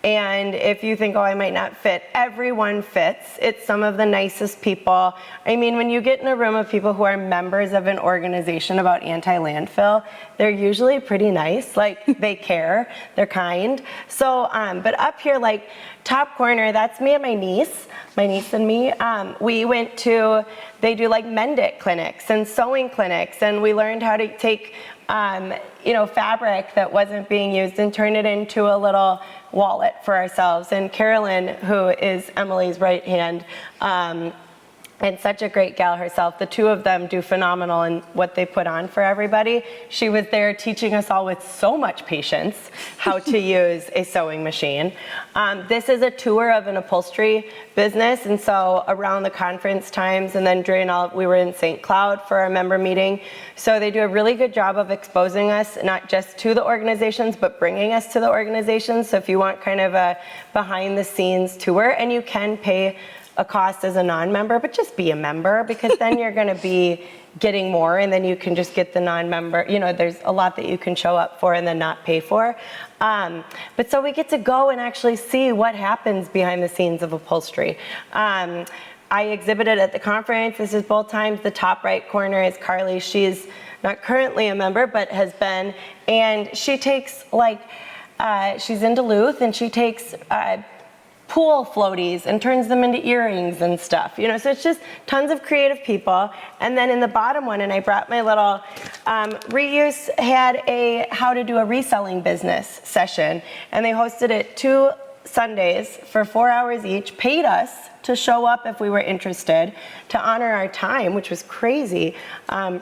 And if you think, oh, I might not fit, everyone fits. It's some of the nicest people. I mean, when you get in a room of people who are members of an organization about anti-landfill, they're usually pretty nice. Like, they care, they're kind. So, but up here, like, top corner, that's me and my niece and me. We went to, they do like Mend-It clinics and sewing clinics, and we learned how to take fabric that wasn't being used and turn it into a little wallet for ourselves. And Carolyn, who is Emily's right hand, and such a great gal herself, the two of them do phenomenal in what they put on for everybody. She was there teaching us all with so much patience how to use a sewing machine. This is a tour of an upholstery business, and so around the conference times and then during we were in St. Cloud for our member meeting. So they do a really good job of exposing us, not just to the organizations, but bringing us to the organizations. So if you want kind of a behind the scenes tour, and you can pay a cost as a non-member, but just be a member, because then you're going to be getting more, and then you can just get the non-member. There's a lot that you can show up for and then not pay for. But so we get to go and actually see what happens behind the scenes of upholstery. I exhibited at the conference. This is both times. The top right corner is Carly. She's not currently a member, but has been. And she takes, she's in Duluth, and she takes pool floaties and turns them into earrings and stuff. So it's just tons of creative people. And then in the bottom one, and I brought my little, Reuse had a how to do a reselling business session, and they hosted it 2 Sundays for 4 hours each, paid us to show up if we were interested, to honor our time, which was crazy.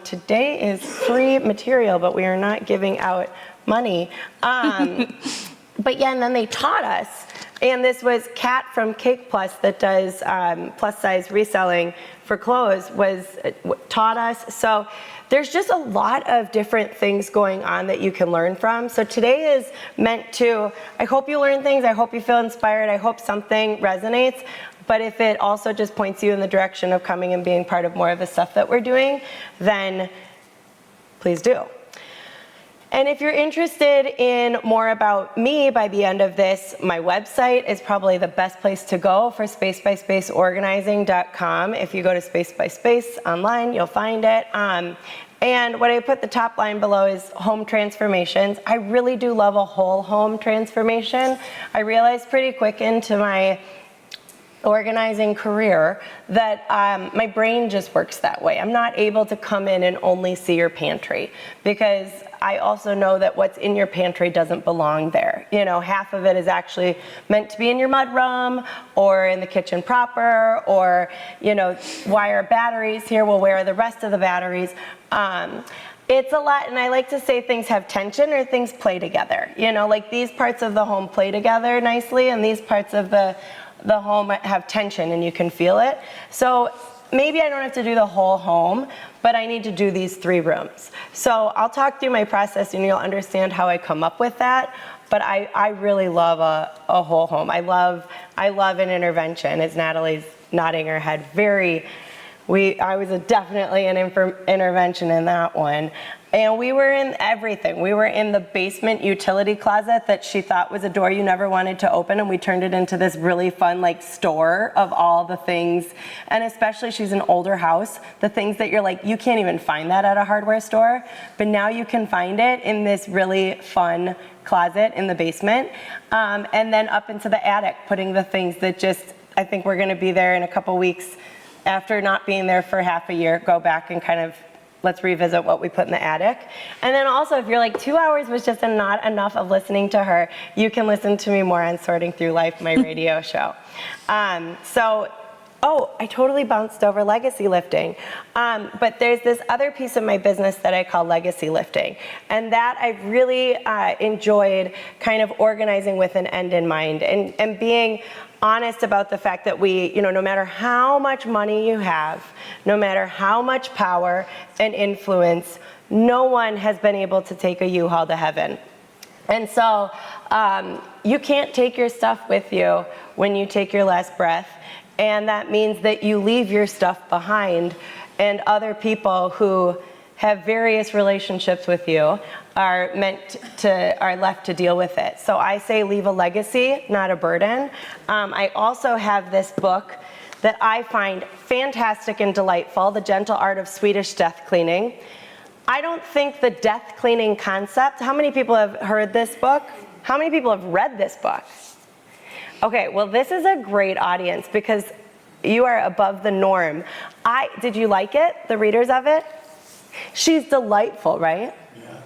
Today is free material, but we are not giving out money. But yeah, and then they taught us. And this was Kat from Cake Plus that does plus size reselling for clothes, taught us. So there's just a lot of different things going on that you can learn from. So today is meant to, I hope you learn things, I hope you feel inspired, I hope something resonates. But if it also just points you in the direction of coming and being part of more of the stuff that we're doing, then please do. And if you're interested in more about me by the end of this, my website is probably the best place to go for spacebyspaceorganizing.com. If you go to Space by Space online, you'll find it. And what I put the top line below is home transformations. I really do love a whole home transformation. I realized pretty quick into my organizing career that my brain just works that way. I'm not able to come in and only see your pantry, because I also know that what's in your pantry doesn't belong there. Half of it is actually meant to be in your mudroom or in the kitchen proper, or, why are batteries here? Well, where are the rest of the batteries? It's a lot, and I like to say things have tension or things play together. Like these parts of the home play together nicely, and these parts of the home have tension and you can feel it. So maybe I don't have to do the whole home, but I need to do these 3 rooms. So I'll talk through my process and you'll understand how I come up with that. But I really love a whole home. I love an intervention, as Natalie's nodding her head. I was definitely an intervention in that one. And we were in everything. We were in the basement utility closet that she thought was a door you never wanted to open, and we turned it into this really fun store of all the things. And especially, she's an older house, the things that you're like, you can't even find that at a hardware store, but now you can find it in this really fun closet in the basement. And then up into the attic, putting the things that I think we're gonna be there in a couple weeks after not being there for half a year, go back and kind of let's revisit what we put in the attic. And then also, if you're like 2 hours was just not enough of listening to her, you can listen to me more on Sorting Through Life, my radio show. I totally bounced over legacy lifting. But there's this other piece of my business that I call legacy lifting. And that I really enjoyed kind of organizing with an end in mind, and being honest about the fact that we, no matter how much money you have, no matter how much power and influence, no one has been able to take a U-Haul to heaven. And so you can't take your stuff with you when you take your last breath. And that means that you leave your stuff behind, and other people who have various relationships with you are left to deal with it. So I say leave a legacy, not a burden. I also have this book that I find fantastic and delightful, The Gentle Art of Swedish Death Cleaning. I don't think the death cleaning concept, how many people have heard this book? How many people have read this book? Okay, well, this is a great audience because you are above the norm. Did you like it, the readers of it? She's delightful, right? Yeah.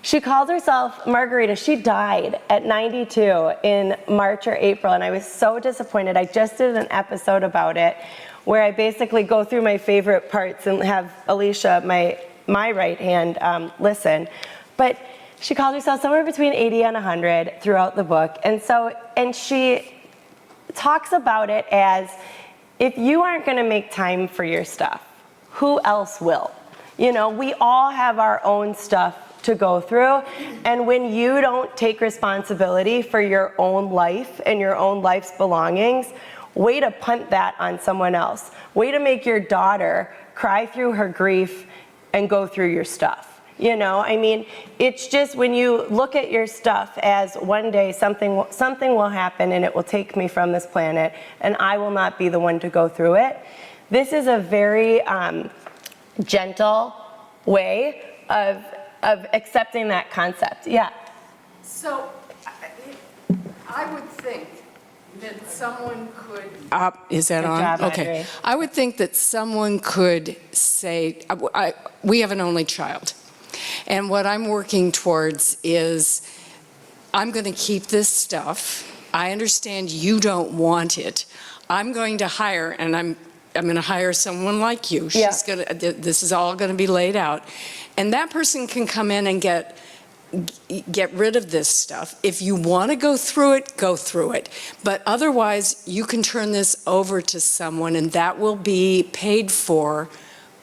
She calls herself Margarita. She died at 92 in March or April, and I was so disappointed. I just did an episode about it where I basically go through my favorite parts and have Alicia, my right hand, listen. But she calls herself somewhere between 80 and 100 throughout the book. And she talks about it as, if you aren't going to make time for your stuff, who else will? You know, we all have our own stuff to go through, and when you don't take responsibility for your own life and your own life's belongings, way to punt that on someone else. Way to make your daughter cry through her grief and go through your stuff. You know, I mean, it's just when you look at your stuff as one day something will happen and it will take me from this planet and I will not be the one to go through it. This is a very gentle way of accepting that concept. Yeah. So I would think that someone could. Is that Good on? job, Okay. Audrey. I would think that someone could say, we have an only child. And what I'm working towards is, I'm going to keep this stuff. I understand you don't want it. I'm going to hire, and I'm going to hire someone like you. She's going to. This is all going to be laid out, and that person can come in and get rid of this stuff. If you want to go through it, go through it. But otherwise, you can turn this over to someone, and that will be paid for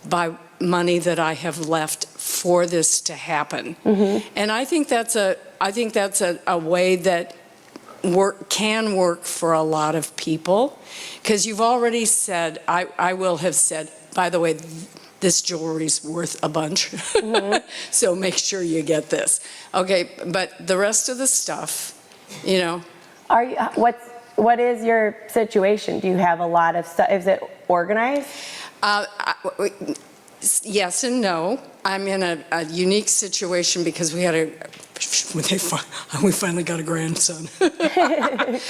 by money that I have left for this to happen. Mm-hmm. And I think that's a way that can work for a lot of people, because you've already said, I will have said, by the way, this jewelry's worth a bunch, mm-hmm. So make sure you get this. Okay, but the rest of the stuff, you know. What is your situation? Do you have a lot of stuff? Is it organized? Yes and no. I'm in a unique situation because we finally got a grandson.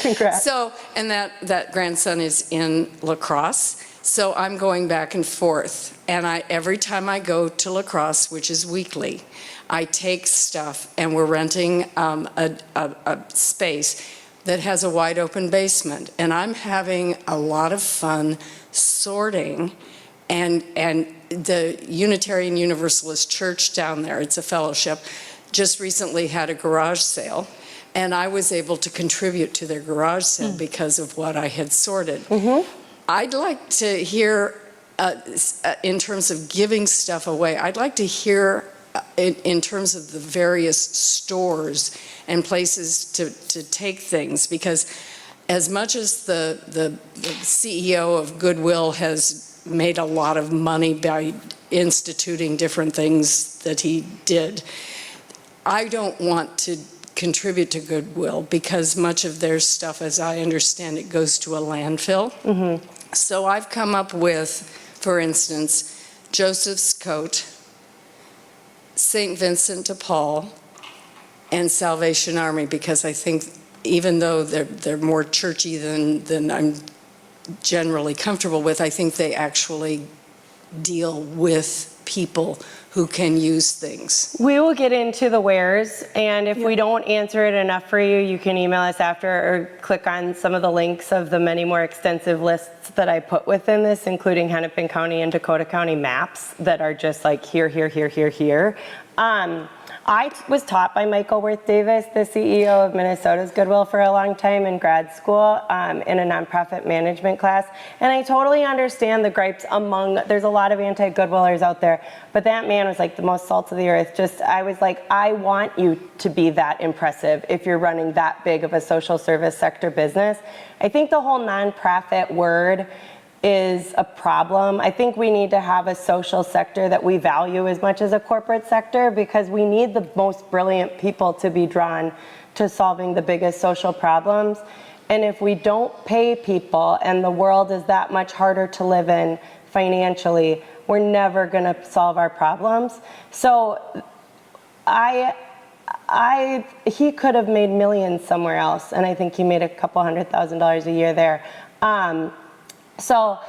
Congrats. So, and that grandson is in La Crosse. So I'm going back and forth. And every time I go to La Crosse, which is weekly, I take stuff, and we're renting a space that has a wide open basement. And I'm having a lot of fun sorting. And the Unitarian Universalist Church down there, it's a fellowship, just recently had a garage sale. And I was able to contribute to their garage sale because of what I had sorted. Mm-hmm. I'd like to hear, in terms of giving stuff away, I'd like to hear in terms of the various stores and places to take things, because as much as the CEO of Goodwill has made a lot of money by instituting different things that he did, I don't want to contribute to Goodwill because much of their stuff, as I understand it, goes to a landfill. Mm-hmm. So I've come up with, for instance, Joseph's Coat, St. Vincent de Paul, and Salvation Army, because I think even though they're more churchy than I'm generally comfortable with, I think they actually deal with people who can use things. We will get into the wares, and if we don't answer it enough for you, you can email us after or click on some of the links of the many more extensive lists that I put within this, including Hennepin County and Dakota County maps that are just like here, here, here, here, here. I was taught by Michael Worth Davis, the CEO of Minnesota's Goodwill, for a long time in grad school in a nonprofit management class. And I totally understand the gripes there's a lot of anti-Goodwillers out there, but that man was like the most salt of the earth. I was like, I want you to be that impressive if you're running that big of a social service sector business. I think the whole nonprofit word is a problem. I think we need to have a social sector that we value as much as a corporate sector, because we need the most brilliant people to be drawn to solving the biggest social problems. And if we don't pay people and the world is that much harder to live in financially, we're never going to solve our problems. So he could have made millions somewhere else, and I think he made a couple $100,000 a year there. So,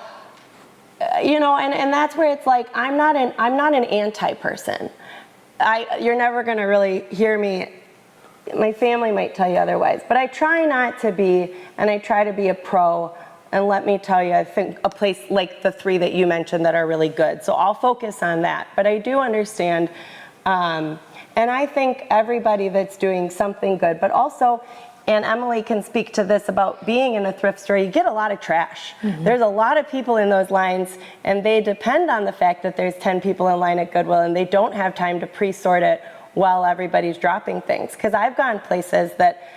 and that's where it's like, I'm not an anti-person. You're never going to really hear me. My family might tell you otherwise, but I try not to be, and I try to be a pro. And let me tell you, I think a place like the 3 that you mentioned that are really good. So I'll focus on that. But I do understand, and I think everybody that's doing something good, but also, and Emily can speak to this about being in a thrift store, you get a lot of trash. Mm-hmm. There's a lot of people in those lines, and they depend on the fact that there's 10 people in line at Goodwill, and they don't have time to pre-sort it while everybody's dropping things. Because I've gone places that,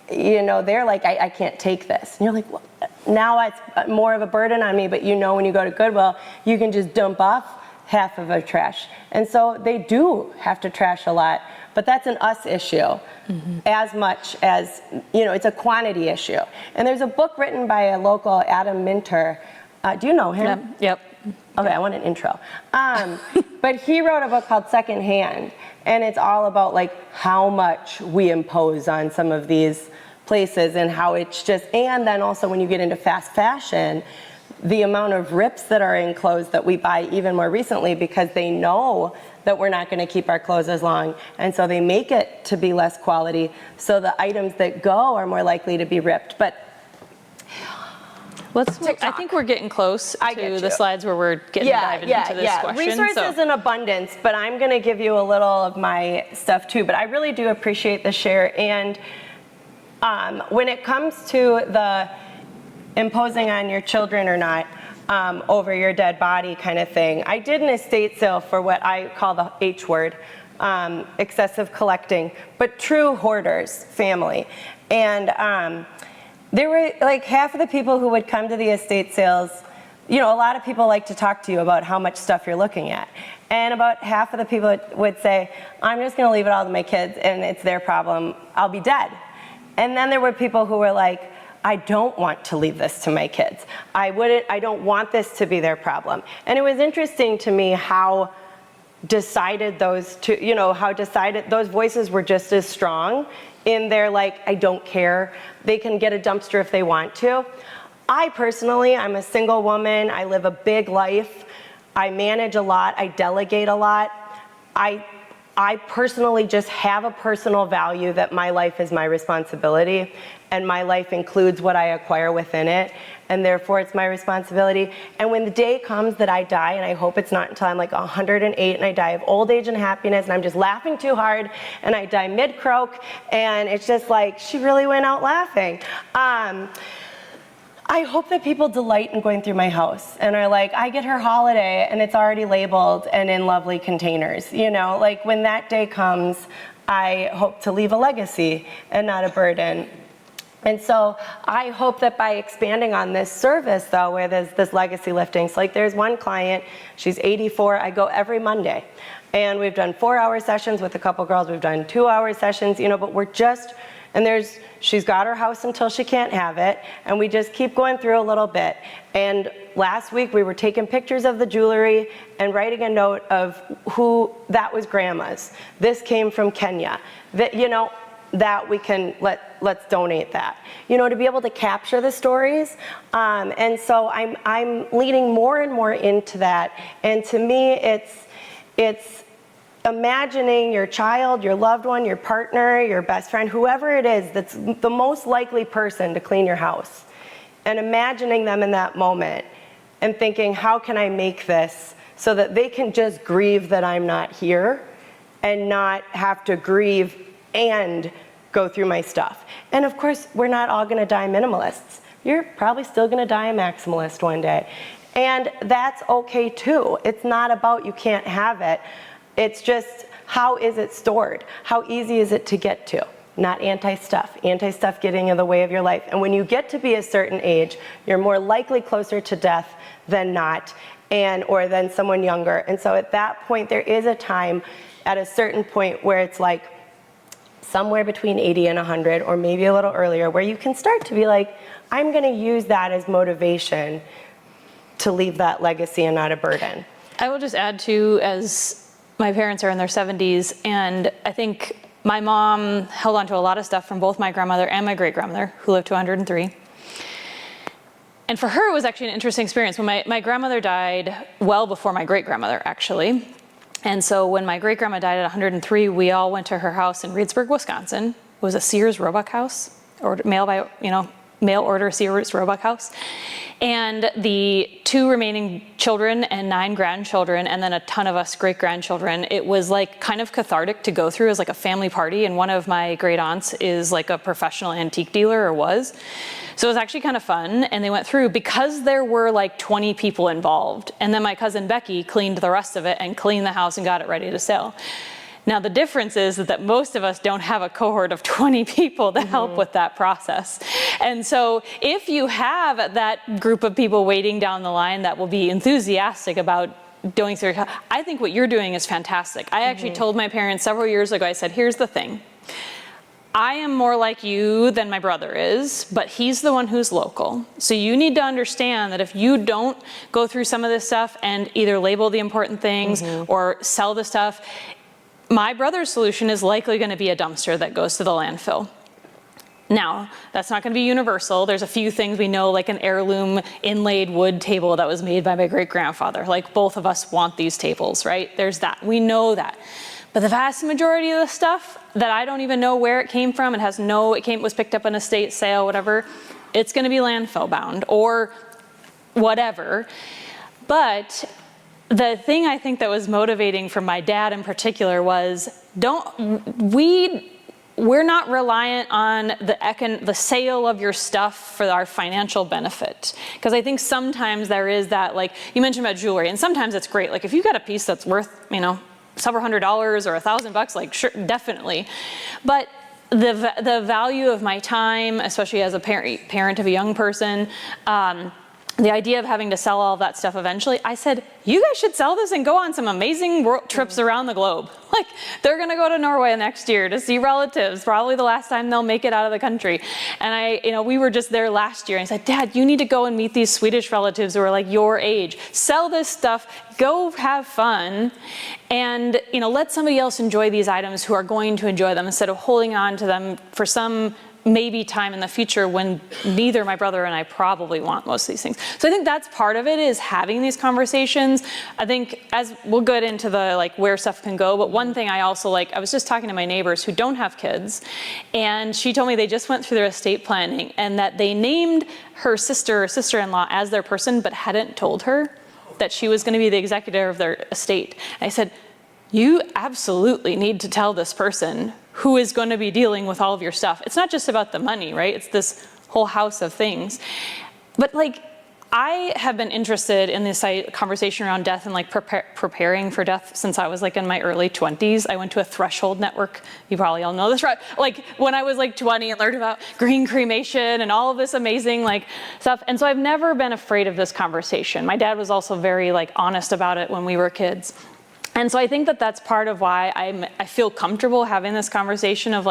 they're like, I can't take this. And you're like, well, now it's more of a burden on me, but when you go to Goodwill, you can just dump off half of the trash. And so they do have to trash a lot. But that's an us issue, as much as, it's a quantity issue. And there's a book written by a local, Adam Minter. Do you know him? Yep. Okay, I want an intro. But he wrote a book called Secondhand, and it's all about how much we impose on some of these places, and how it's just, and then also when you get into fast fashion, the amount of rips that are in clothes that we buy even more recently, because they know that we're not going to keep our clothes as long, and so they make it to be less quality, so the items that go are more likely to be ripped. But I think we're getting close to the slides where we're diving into this question. Resources in abundance, but I'm going to give you a little of my stuff too. But I really do appreciate the share. And when it comes to the imposing on your children or not over your dead body kind of thing, I did an estate sale for what I call the H word, excessive collecting, but true hoarders family. And there were half of the people who would come to the estate sales, a lot of people like to talk to you about how much stuff you're looking at. And about half of the people would say, I'm just going to leave it all to my kids and it's their problem. I'll be dead. And then there were people who were like, I don't want to leave this to my kids. I don't want this to be their problem. And it was interesting to me how decided those voices were just as strong in their I don't care. They can get a dumpster if they want to. I personally, I'm a single woman. I live a big life. I manage a lot. I delegate a lot. I personally just have a personal value that my life is my responsibility, and my life includes what I acquire within it, and therefore it's my responsibility. And when the day comes that I die, and I hope it's not until I'm 108 and I die of old age and happiness, and I'm just laughing too hard, and I die mid-croak, and it's just she really went out laughing. I hope that people delight in going through my house and are I get her holiday and it's already labeled and in lovely containers. When that day comes, I hope to leave a legacy and not a burden. And so I hope that by expanding on this service, though, where there's this legacy lifting, so there's one client, she's 84, I go every Monday. And we've done 4-hour sessions with a couple girls, we've done 2-hour sessions, but we're just, she's got her house until she can't have it, and we just keep going through a little bit. And last week we were taking pictures of the jewelry and writing a note of who that was grandma's. This came from Kenya. That we can let's donate that. To be able to capture the stories. And so I'm leaning more and more into that. And to me, it's imagining your child, your loved one, your partner, your best friend, whoever it is that's the most likely person to clean your house, and imagining them in that moment and thinking, how can I make this so that they can just grieve that I'm not here and not have to grieve and go through my stuff. And of course, we're not all gonna die minimalists. You're probably still gonna die a maximalist one day. And that's okay too. It's not about you can't have it. It's just, how is it stored? How easy is it to get to? Not anti-stuff. Anti-stuff getting in the way of your life. And when you get to be a certain age, you're more likely closer to death than not, or than someone younger. And so at that point, there is a time at a certain point where it's like somewhere between 80 and 100, or maybe a little earlier, where you can start to be like, I'm gonna use that as motivation to leave that legacy and not a burden. I will just add too, as my parents are in their 70s, and I think my mom held on to a lot of stuff from both my grandmother and my great-grandmother, who lived to 103. And for her, it was actually an interesting experience. When my grandmother died well before my great-grandmother, actually. And so when my great-grandma died at 103, we all went to her house in Reedsburg, Wisconsin. It was a Sears Roebuck house, or mail order Sears Roebuck house. And the 2 remaining children and 9 grandchildren, and then a ton of us great-grandchildren, it was like kind of cathartic to go through as like a family party. And one of my great aunts is like a professional antique dealer, or was. So it was actually kind of fun. And they went through, because there were like 20 people involved. And then my cousin Becky cleaned the rest of it and cleaned the house and got it ready to sell. Now, the difference is that most of us don't have a cohort of 20 people to help with that process. And so if you have that group of people waiting down the line that will be enthusiastic about going through, I think what you're doing is fantastic. I actually told my parents several years ago, I said, here's the thing. I am more like you than my brother is, but he's the one who's local. So you need to understand that if you don't go through some of this stuff and either label the important things or sell the stuff, my brother's solution is likely going to be a dumpster that goes to the landfill. Now, that's not going to be universal. There's a few things we know, like an heirloom inlaid wood table that was made by my great-grandfather. Like, both of us want these tables, right? There's that. We know that. But the vast majority of the stuff that I don't even know where it came from, was picked up in a estate sale, whatever, it's going to be landfill bound or whatever. But the thing I think that was motivating for my dad in particular was, we're not reliant on the sale of your stuff for our financial benefit. Because I think sometimes there is that, like you mentioned about jewelry, and sometimes it's great. Like if you got a piece that's worth, several $100s or $1,000, like sure, definitely. But the value of my time, especially as a parent of a young person, the idea of having to sell all of that stuff eventually, I said, you guys should sell this and go on some amazing trips around the globe. Like, they're gonna go to Norway next year to see relatives, probably the last time they'll make it out of the country. And we were just there last year, and I said, Dad, you need to go and meet these Swedish relatives who are like your age. Sell this stuff, go have fun, and let somebody else enjoy these items who are going to enjoy them, instead of holding on to them for some maybe time in the future when neither my brother and I probably want most of these things. So I think that's part of it, is having these conversations. I think as we'll get into the where stuff can go, but one thing I also I was just talking to my neighbors who don't have kids, and she told me they just went through their estate planning and that they named her sister or sister-in-law as their person, but hadn't told her that she was going to be the executor of their estate. And I said, you absolutely need to tell this person who is going to be dealing with all of your stuff. It's not just about the money, right? It's this whole house of things. But I have been interested in this conversation around death and preparing for death since I was in my early 20s. I went to a Threshold network. You probably all know this, right? When I was 20 and learned about green cremation and all of this amazing stuff. And so I've never been afraid of this conversation. My dad was also very honest about it when we were kids. And so I think that that's part of why I feel comfortable having this conversation of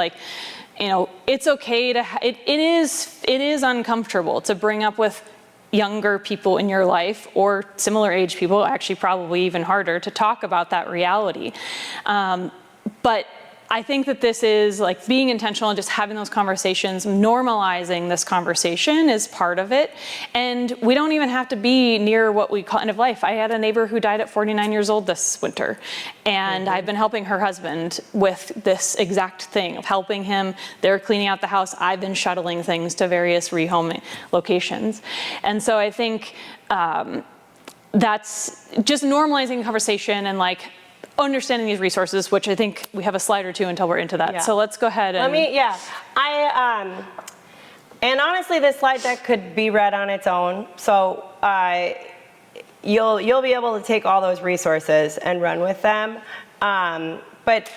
it's okay to, it is uncomfortable to bring up with younger people in your life, or similar age people, actually probably even harder to talk about that reality. But I think that this is being intentional and just having those conversations, normalizing this conversation is part of it. And we don't even have to be near what we call end of life. I had a neighbor who died at 49 years old this winter. And I've been helping her husband with this exact thing of helping him. They're cleaning out the house. I've been shuttling things to various rehoming locations. And so I think, that's just normalizing conversation and like understanding these resources, which I think we have a slide or two until we're into that. Yeah. So let's go ahead and. And honestly, this slide deck could be read on its own. So you'll be able to take all those resources and run with them. But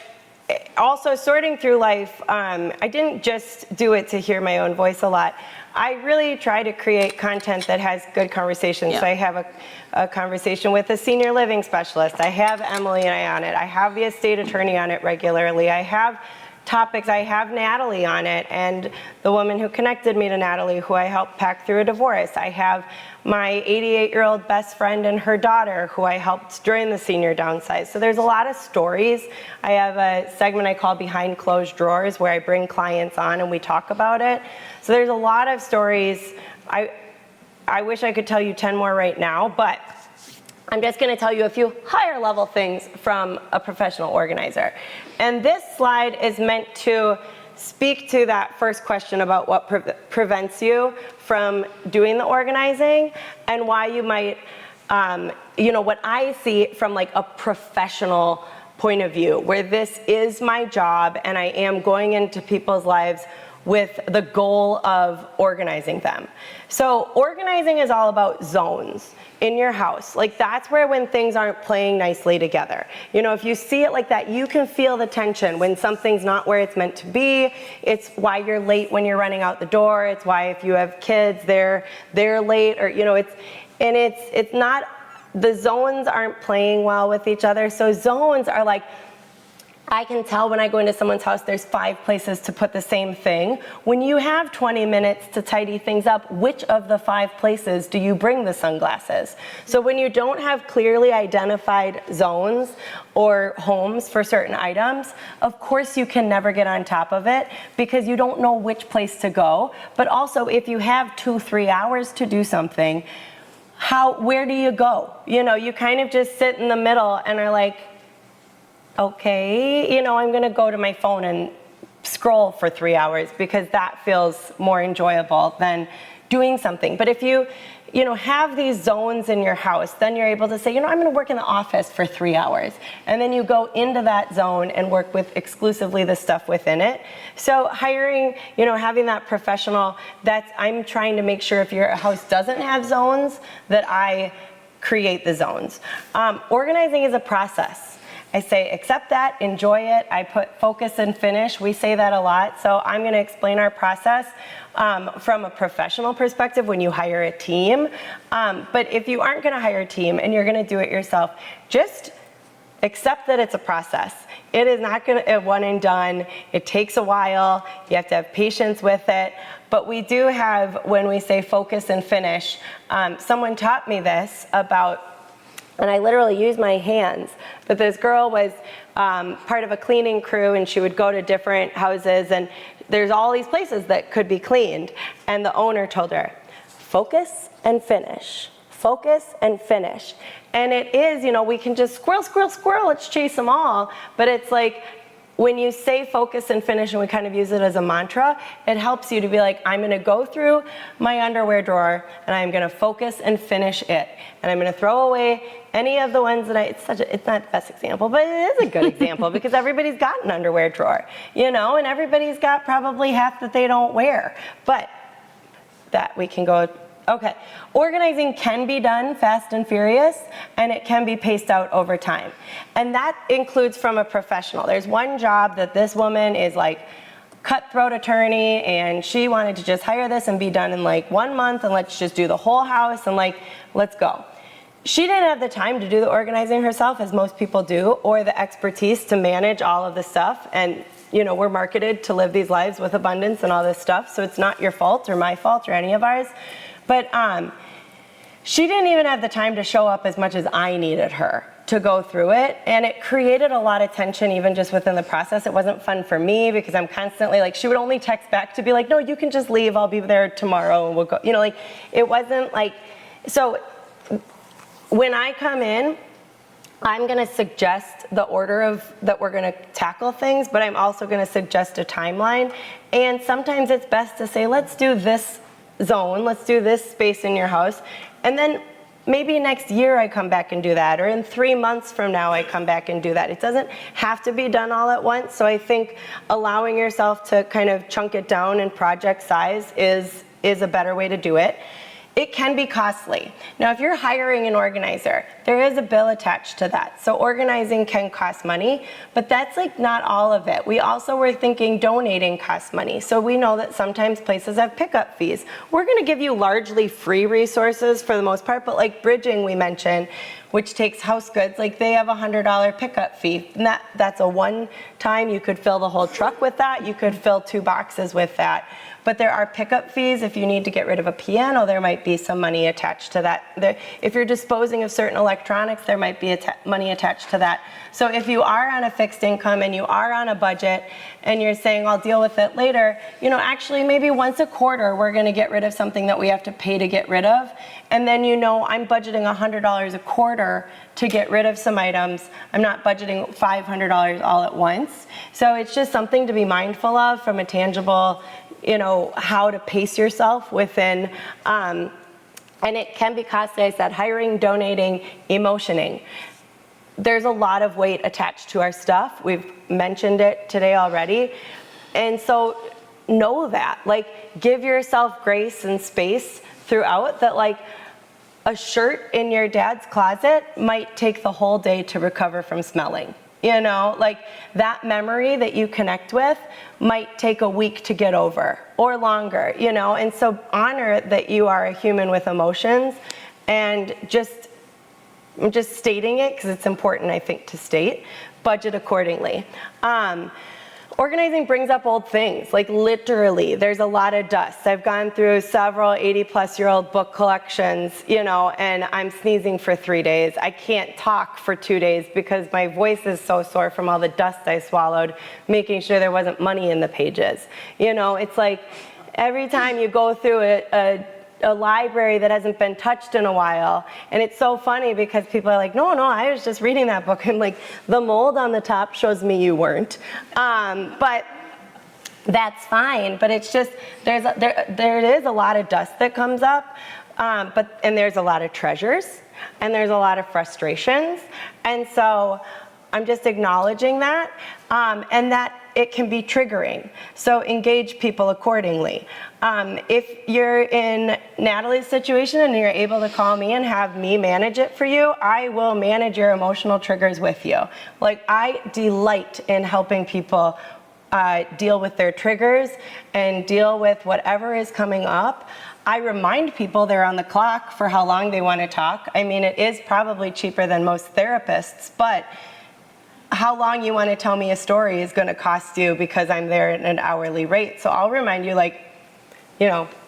also sorting through life, I didn't just do it to hear my own voice a lot. I really try to create content that has good conversations. Yeah. So I have a conversation with a senior living specialist. I have Emily and I on it. I have the estate attorney on it regularly. I have topics. I have Natalie on it, and the woman who connected me to Natalie, who I helped pack through a divorce. I have my 88-year-old best friend and her daughter, who I helped during the senior downsize. So there's a lot of stories. I have a segment I call Behind Closed Drawers, where I bring clients on and we talk about it. So there's a lot of stories. I wish I could tell you 10 more right now, but I'm just going to tell you a few higher level things from a professional organizer. And this slide is meant to speak to that first question about what prevents you from doing the organizing and why you might, what I see from like a professional point of view, where this is my job and I am going into people's lives with the goal of organizing them. So organizing is all about zones in your house. Like that's where when things aren't playing nicely together. If you see it like that, you can feel the tension when something's not where it's meant to be. It's why you're late when you're running out the door. It's why if you have kids, they're late, or it's not, the zones aren't playing well with each other. So zones are like, I can tell when I go into someone's house, there's 5 places to put the same thing. When you have 20 minutes to tidy things up, which of the 5 places do you bring the sunglasses? So when you don't have clearly identified zones or homes for certain items, of course you can never get on top of it because you don't know which place to go. But also if you have 2-3 hours to do something, where do you go? You kind of just sit in the middle and are like, okay, I'm going to go to my phone and scroll for 3 hours because that feels more enjoyable than doing something. But if you have these zones in your house, then you're able to say, I'm going to work in the office for 3 hours. And then you go into that zone and work with exclusively the stuff within it. So hiring, having that professional, I'm trying to make sure if your house doesn't have zones, that I create the zones. Organizing is a process. I say, accept that, enjoy it. I put focus and finish. We say that a lot. So I'm going to explain our process from a professional perspective when you hire a team. But if you aren't going to hire a team and you're going to do it yourself, just accept that it's a process. It is not going to one and done. It takes a while. You have to have patience with it. But we do have, when we say focus and finish, someone taught me this about, and I literally use my hands, but this girl was part of a cleaning crew, and she would go to different houses, and there's all these places that could be cleaned. And the owner told her, focus and finish, focus and finish. And it is, we can just squirrel, squirrel, squirrel, let's chase them all. But it's like, when you say focus and finish, and we kind of use it as a mantra, it helps you to be like, I'm going to go through my underwear drawer and I'm going to focus and finish it. And I'm going to throw away any of the ones that it's not the best example, but it is a good example because everybody's got an underwear drawer, and everybody's got probably half that they don't wear. But that we can go, okay. Organizing can be done fast and furious, and it can be paced out over time. And that includes from a professional. There's one job that this woman is like cutthroat attorney, and she wanted to just hire this and be done in like 1 month, and let's just do the whole house, and let's go. She didn't have the time to do the organizing herself, as most people do, or the expertise to manage all of the stuff. And we're marketed to live these lives with abundance and all this stuff, so it's not your fault or my fault or any of ours. But she didn't even have the time to show up as much as I needed her to go through it. And it created a lot of tension even just within the process. It wasn't fun for me because I'm constantly she would only text back to be like, no, you can just leave. I'll be there tomorrow and we'll go. It wasn't so when I come in, I'm going to suggest the order of that we're going to tackle things, but I'm also going to suggest a timeline. And sometimes it's best to say, let's do this zone, let's do this space in your house, and then maybe next year I come back and do that, or in 3 months from now I come back and do that. It doesn't have to be done all at once. So I think allowing yourself to kind of chunk it down in project size is a better way to do it. It can be costly. Now, if you're hiring an organizer, there is a bill attached to that. So organizing can cost money, but that's like not all of it. We also were thinking donating costs money. So we know that sometimes places have pickup fees. We're gonna give you largely free resources for the most part, but like bridging we mentioned, which takes house goods, like they have a $100 pickup fee. And that's a one time. You could fill the whole truck with that. You could fill 2 boxes with that. But there are pickup fees. If you need to get rid of a piano, there might be some money attached to that. If you're disposing of certain electronics, there might be money attached to that. So if you are on a fixed income and you are on a budget and you're saying, I'll deal with it later, actually maybe once a quarter, we're gonna get rid of something that we have to pay to get rid of. And then I'm budgeting $100 a quarter to get rid of some items. I'm not budgeting $500 all at once. So it's just something to be mindful of from a tangible, how to pace yourself within, and it can be costly. I said hiring, donating, emotioning. There's a lot of weight attached to our stuff. We've mentioned it today already. And so know that, give yourself grace and space throughout that, a shirt in your dad's closet might take the whole day to recover from smelling. That memory that you connect with might take a week to get over or longer, and so honor that you are a human with emotions, and I'm just stating it because it's important, I think, to state, budget accordingly. Organizing brings up old things, literally, there's a lot of dust. I've gone through several 80-plus-year-old book collections, and I'm sneezing for 3 days. I can't talk for 2 days because my voice is so sore from all the dust I swallowed, making sure there wasn't money in the pages. It's like every time you go through a library that hasn't been touched in a while. And it's so funny because people are like, no, I was just reading that book. And the mold on the top shows me you weren't. But that's fine. But it's just, there is a lot of dust that comes up. And there's a lot of treasures. And there's a lot of frustrations. And so I'm just acknowledging that. And that it can be triggering. So engage people accordingly. If you're in Natalie's situation and you're able to call me and have me manage it for you, I will manage your emotional triggers with you. I delight in helping people deal with their triggers and deal with whatever is coming up. I remind people they're on the clock for how long they want to talk. I mean, it is probably cheaper than most therapists, but how long you want to tell me a story is going to cost you because I'm there at an hourly rate. So I'll remind you,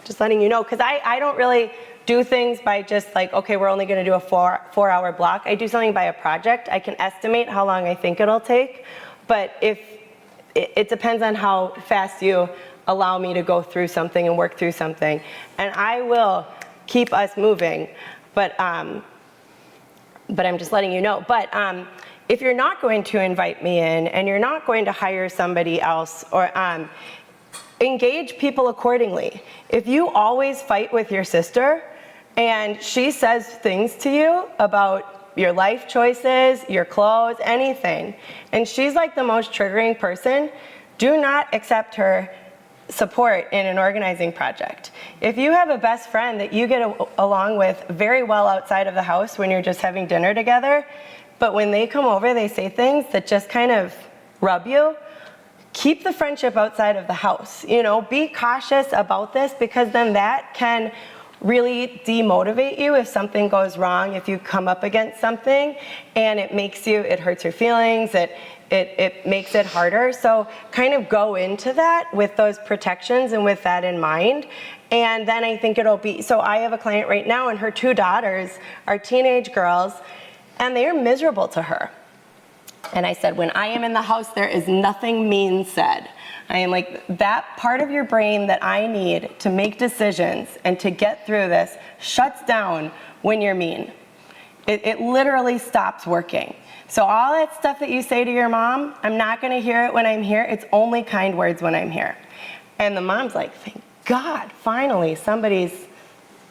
just letting you know, because I don't really do things by just okay, we're only going to do a four-hour block. I do something by a project. I can estimate how long I think it'll take, but if it depends on how fast you allow me to go through something and work through something, and I will keep us moving. But I'm just letting you know. But if you're not going to invite me in and you're not going to hire somebody else, or engage people accordingly. If you always fight with your sister and she says things to you about your life choices, your clothes, anything, and she's the most triggering person, do not accept her support in an organizing project. If you have a best friend that you get along with very well outside of the house when you're just having dinner together, but when they come over, they say things that just kind of rub you, keep the friendship outside of the house. Be cautious about this, because then that can really demotivate you if something goes wrong, if you come up against something, and it hurts your feelings, it makes it harder. So kind of go into that with those protections and with that in mind. And then I think so I have a client right now, and her 2 daughters are teenage girls, and they are miserable to her. And I said, when I am in the house, there is nothing mean said. I am that part of your brain that I need to make decisions and to get through this shuts down when you're mean. It literally stops working. So all that stuff that you say to your mom, I'm not going to hear it when I'm here. It's only kind words when I'm here. And the mom's like, thank God, finally somebody's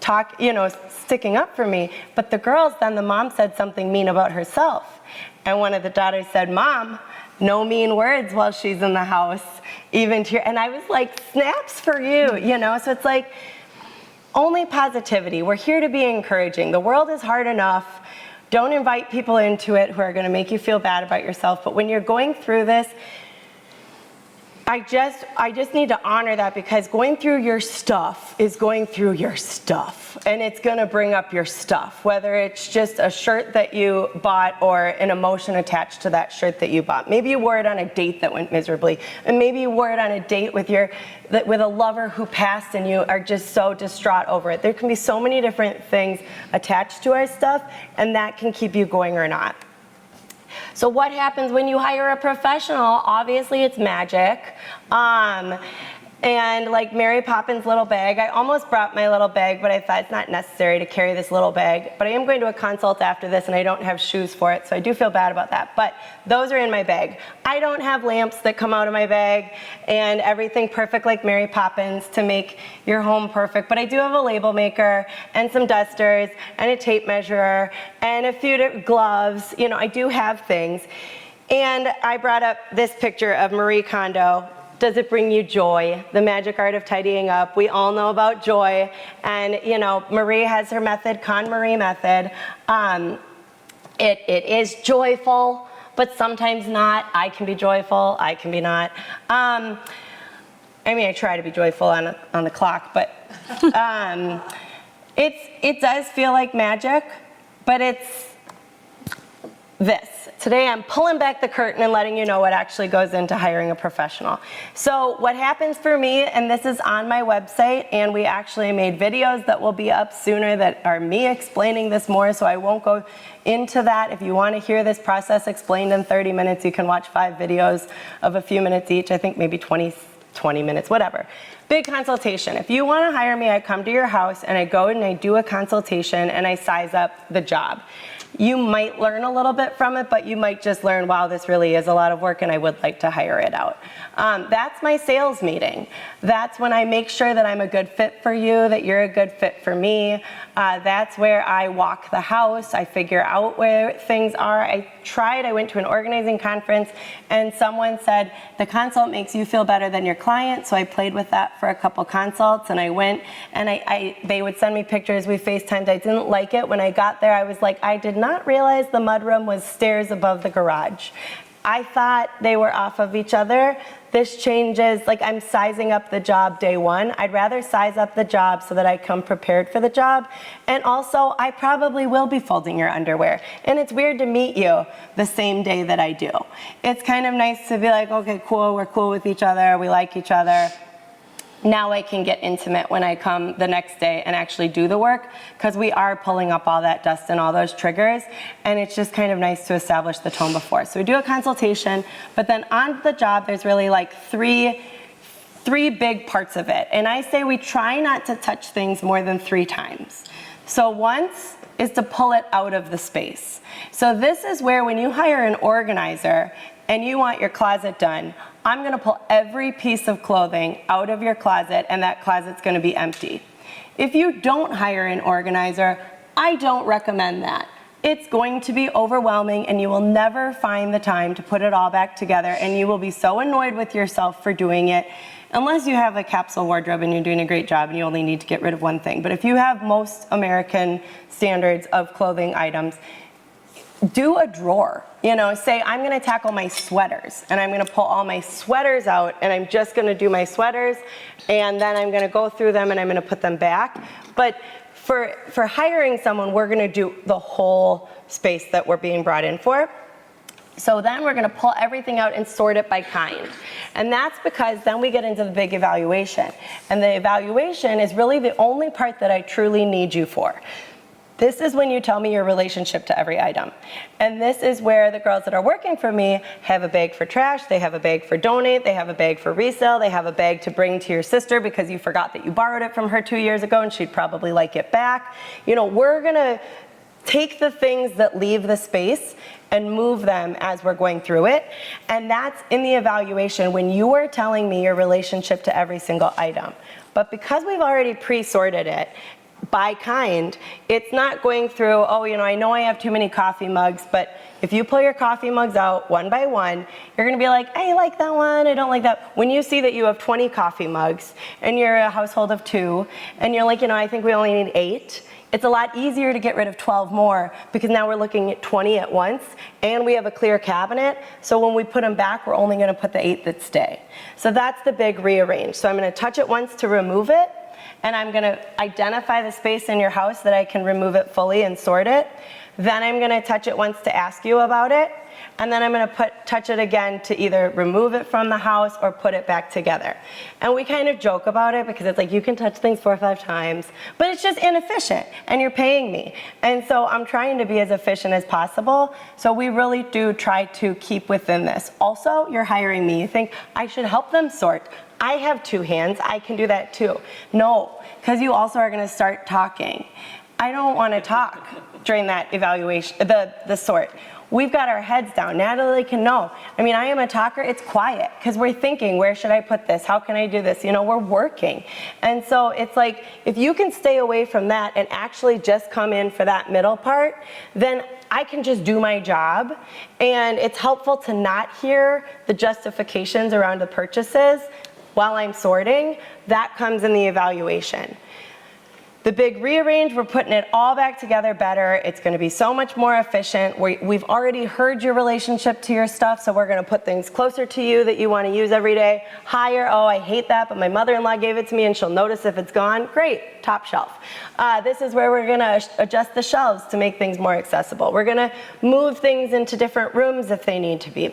sticking up for me. But the girls, then the mom said something mean about herself. And one of the daughters said, "Mom, no mean words while she's in the house, even to your," and I was like, snaps for you, So it's like, only positivity. We're here to be encouraging. The world is hard enough. Don't invite people into it who are going to make you feel bad about yourself. But when you're going through this, I just need to honor that, because going through your stuff is going through your stuff, and it's going to bring up your stuff, whether it's just a shirt that you bought or an emotion attached to that shirt that you bought. Maybe you wore it on a date that went miserably, and maybe you wore it on a date with a lover who passed and you are just so distraught over it. There can be so many different things attached to our stuff, and that can keep you going or not. So what happens when you hire a professional? Obviously, it's magic. And like Mary Poppins' little bag, I almost brought my little bag, but I thought it's not necessary to carry this little bag. But I am going to a consult after this, and I don't have shoes for it, so I do feel bad about that. But those are in my bag. I don't have lamps that come out of my bag and everything perfect like Mary Poppins to make your home perfect. But I do have a label maker and some dusters and a tape measure and a few gloves. I do have things. And I brought up this picture of Marie Kondo. Does it bring you joy? The magic art of tidying up. We all know about joy. And, Marie has her method, KonMari method. It is joyful, but sometimes not. I can be joyful. I can be not. I try to be joyful on the clock, but it does feel like magic, but it's this. Today I'm pulling back the curtain and letting you know what actually goes into hiring a professional. So what happens for me, and this is on my website, and we actually made videos that will be up sooner that are me explaining this more, so I won't go into that. If you want to hear this process explained in 30 minutes, you can watch 5 videos of a few minutes each, I think maybe 20 minutes, whatever. Big consultation. If you want to hire me, I come to your house and I go and I do a consultation and I size up the job. You might learn a little bit from it, but you might just learn, wow, this really is a lot of work and I would like to hire it out. That's my sales meeting. That's when I make sure that I'm a good fit for you, that you're a good fit for me. That's where I walk the house. I figure out where things are. I went to an organizing conference and someone said, the consult makes you feel better than your client. So I played with that for a couple consults and I went and they would send me pictures. We FaceTimed. I didn't like it. When I got there, I was like, I did not realize the mudroom was stairs above the garage. I thought they were off of each other. This changes, like I'm sizing up the job day one. I'd rather size up the job so that I come prepared for the job. And also, I probably will be folding your underwear. And it's weird to meet you the same day that I do. It's kind of nice to be like, okay, cool, we're cool with each other, we like each other. Now I can get intimate when I come the next day and actually do the work, because we are pulling up all that dust and all those triggers, and it's just kind of nice to establish the tone before. So we do a consultation, but then on the job there's really like three big parts of it. And I say we try not to touch things more than 3 times. So once is to pull it out of the space. So this is where when you hire an organizer and you want your closet done, I'm going to pull every piece of clothing out of your closet and that closet's going to be empty. If you don't hire an organizer, I don't recommend that. It's going to be overwhelming and you will never find the time to put it all back together, and you will be so annoyed with yourself for doing it, unless you have a capsule wardrobe and you're doing a great job and you only need to get rid of one thing. But if you have most American standards of clothing items, do a drawer. Say I'm going to tackle my sweaters and I'm going to pull all my sweaters out and I'm just going to do my sweaters, and then I'm going to go through them and I'm going to put them back. But for hiring someone, we're going to do the whole space that we're being brought in for. So then we're going to pull everything out and sort it by kind. And that's because then we get into the big evaluation. And the evaluation is really the only part that I truly need you for. This is when you tell me your relationship to every item. And this is where the girls that are working for me have a bag for trash, they have a bag for donate, they have a bag for resale, they have a bag to bring to your sister because you forgot that you borrowed it from her 2 years ago and she'd probably like it back. We're gonna take the things that leave the space and move them as we're going through it. And that's in the evaluation when you are telling me your relationship to every single item. But because we've already pre-sorted it, by kind. It's not going through, oh, I know I have too many coffee mugs, but if you pull your coffee mugs out one by one, you're gonna be like, I like that one, I don't like that. When you see that you have 20 coffee mugs and you're a household of 2, and you're like, I think we only need 8, it's a lot easier to get rid of 12 more because now we're looking at 20 at once and we have a clear cabinet. So when we put them back, we're only gonna put the 8 that stay. So that's the big rearrange. So I'm gonna touch it once to remove it, and I'm gonna identify the space in your house that I can remove it fully and sort it. Then I'm gonna touch it once to ask you about it, and then I'm gonna touch it again to either remove it from the house or put it back together. And we kind of joke about it because it's like, you can touch things 4 or 5 times, but it's just inefficient, and you're paying me. And so I'm trying to be as efficient as possible, so we really do try to keep within this. Also, you're hiring me. You think I should help them sort. I have 2 hands, I can do that too. No, because you also are gonna start talking. I don't want to talk during that evaluation, the sort. We've got our heads down. Natalie can know. I am a talker. It's quiet because we're thinking, where should I put this? How can I do this? We're working. And so it's like, if you can stay away from that and actually just come in for that middle part, then I can just do my job. And it's helpful to not hear the justifications around the purchases while I'm sorting. That comes in the evaluation. The big rearrange, we're putting it all back together better. It's gonna be so much more efficient. We've already heard your relationship to your stuff, so we're gonna put things closer to you that you wanna use every day. Higher, oh, I hate that, but my mother-in-law gave it to me and she'll notice if it's gone. Great, top shelf. This is where we're gonna adjust the shelves to make things more accessible. We're gonna move things into different rooms if they need to be.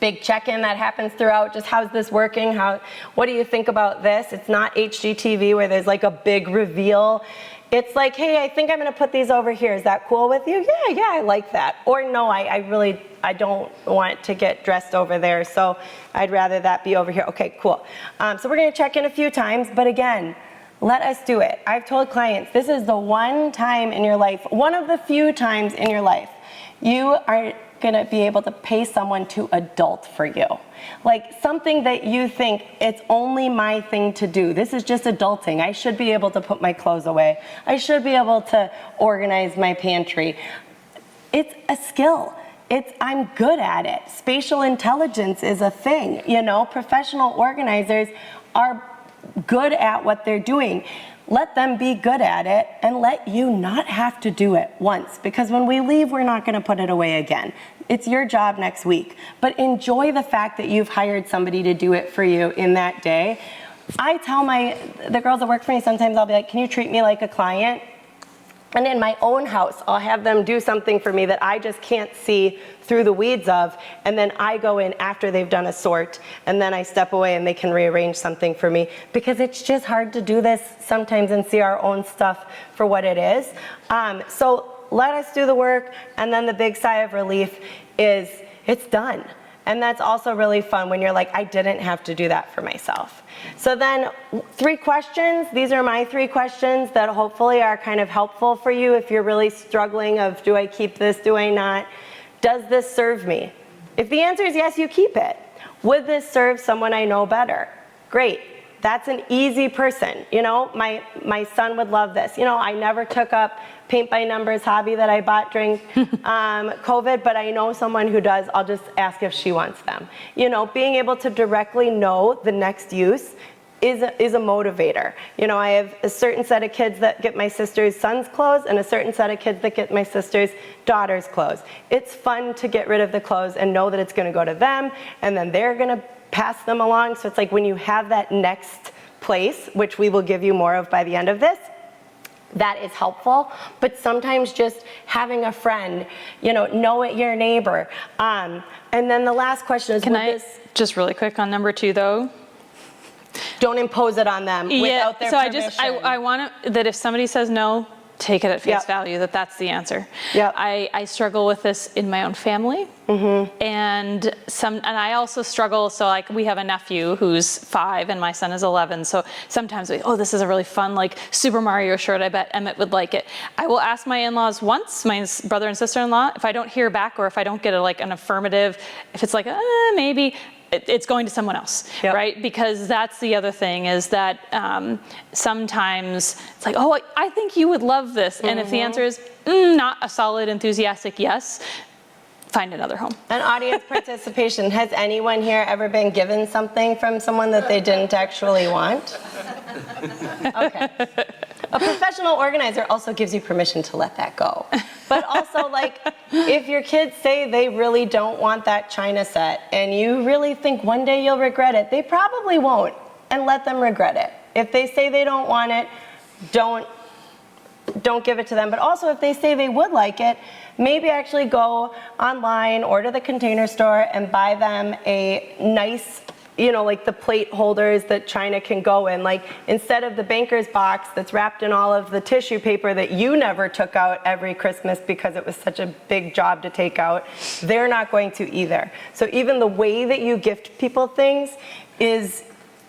Big check-in that happens throughout, just how's this working? What do you think about this? It's not HGTV where there's like a big reveal. It's like, hey, I think I'm gonna put these over here. Is that cool with you? Yeah, I like that. Or no, I don't want to get dressed over there, so I'd rather that be over here. Okay, cool. So we're gonna check in a few times, but again, let us do it. I've told clients, this is the one time in your life, one of the few times in your life, you are gonna be able to pay someone to adult for you. Like something that you think, it's only my thing to do. This is just adulting. I should be able to put my clothes away. I should be able to organize my pantry. It's a skill. I'm good at it. Spatial intelligence is a thing. Professional organizers are good at what they're doing. Let them be good at it and let you not have to do it once, because when we leave, we're not gonna put it away again. It's your job next week. But enjoy the fact that you've hired somebody to do it for you in that day. I tell the girls that work for me, sometimes I'll be like, can you treat me like a client? And in my own house, I'll have them do something for me that I just can't see through the weeds of, and then I go in after they've done a sort, and then I step away and they can rearrange something for me, because it's just hard to do this sometimes and see our own stuff for what it is. So let us do the work, and then the big sigh of relief is it's done. And that's also really fun when you're like, I didn't have to do that for myself. So then 3 questions. These are my 3 questions that hopefully are kind of helpful for you if you're really struggling of, do I keep this, do I not? Does this serve me? If the answer is yes, you keep it. Would this serve someone I know better? Great. That's an easy person. My son would love this. I never took up paint by numbers hobby that I bought during COVID, but I know someone who does. I'll just ask if she wants them. Being able to directly know the next use is a motivator. I have a certain set of kids that get my sister's son's clothes and a certain set of kids that get my sister's daughter's clothes. It's fun to get rid of the clothes and know that it's gonna go to them, and then they're gonna pass them along. So it's like when you have that next place, which we will give you more of by the end of this, that is helpful. But sometimes just having a friend, know it, your neighbor. And then the last question is, Can I just really quick on number 2 though? Don't impose it on them without their permission. I want that if somebody says no, take it at face value, that's the answer. Yep. I struggle with this in my own family. And I also struggle, so like we have a nephew who's 5 and my son is 11, so sometimes this is a really fun like Super Mario shirt, I bet Emmett would like it. I will ask my in-laws once, my brother and sister-in-law, if I don't hear back or if I don't get an affirmative, if it's like maybe, it's going to someone else, right? Because that's the other thing is that sometimes it's like, oh, I think you would love this. And if the answer is not a solid, enthusiastic yes, find another home. And audience participation. Has anyone here ever been given something from someone that they didn't actually want? Okay. A professional organizer also gives you permission to let that go. But also, like, if your kids say they really don't want that china set and you really think one day you'll regret it, they probably won't, and let them regret it. If they say they don't want it, don't give it to them. But also, if they say they would like it, maybe actually go online or to the Container Store and buy them a nice, like the plate holders that China can go in. Like, instead of the banker's box that's wrapped in all of the tissue paper that you never took out every Christmas because it was such a big job to take out, they're not going to either. So even the way that you gift people things is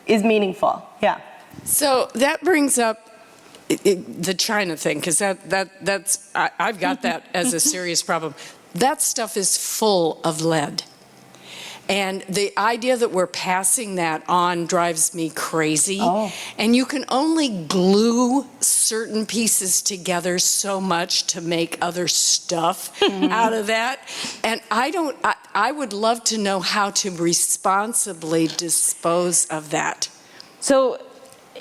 meaningful. Yeah. So that brings up the China thing, because that's I've got that as a serious problem. That stuff is full of lead. And the idea that we're passing that on drives me crazy. Oh. And you can only glue certain pieces together so much to make other stuff out of that. And I would love to know how to responsibly dispose of that. So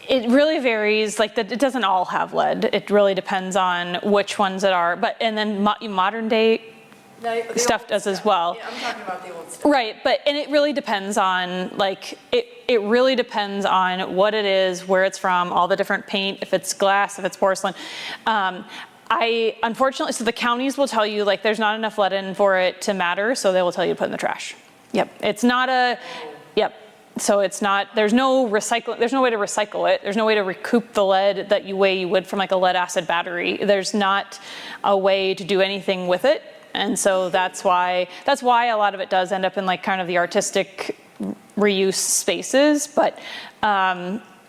it really varies. Like, it doesn't all have lead. It really depends on which ones it are. And then modern day stuff does as well. Yeah, I'm talking about the old stuff. Right, and it really depends on, like, it really depends on what it is, where it's from, all the different paint, if it's glass, if it's porcelain. Unfortunately, so the counties will tell you, like, there's not enough lead in for it to matter, so they will tell you to put it in the trash. Yep, it's not so it's not, there's no way to recycle it. There's no way to recoup the lead that you would from like a lead acid battery. There's not a way to do anything with it. And so that's why a lot of it does end up in like kind of the artistic reuse spaces, but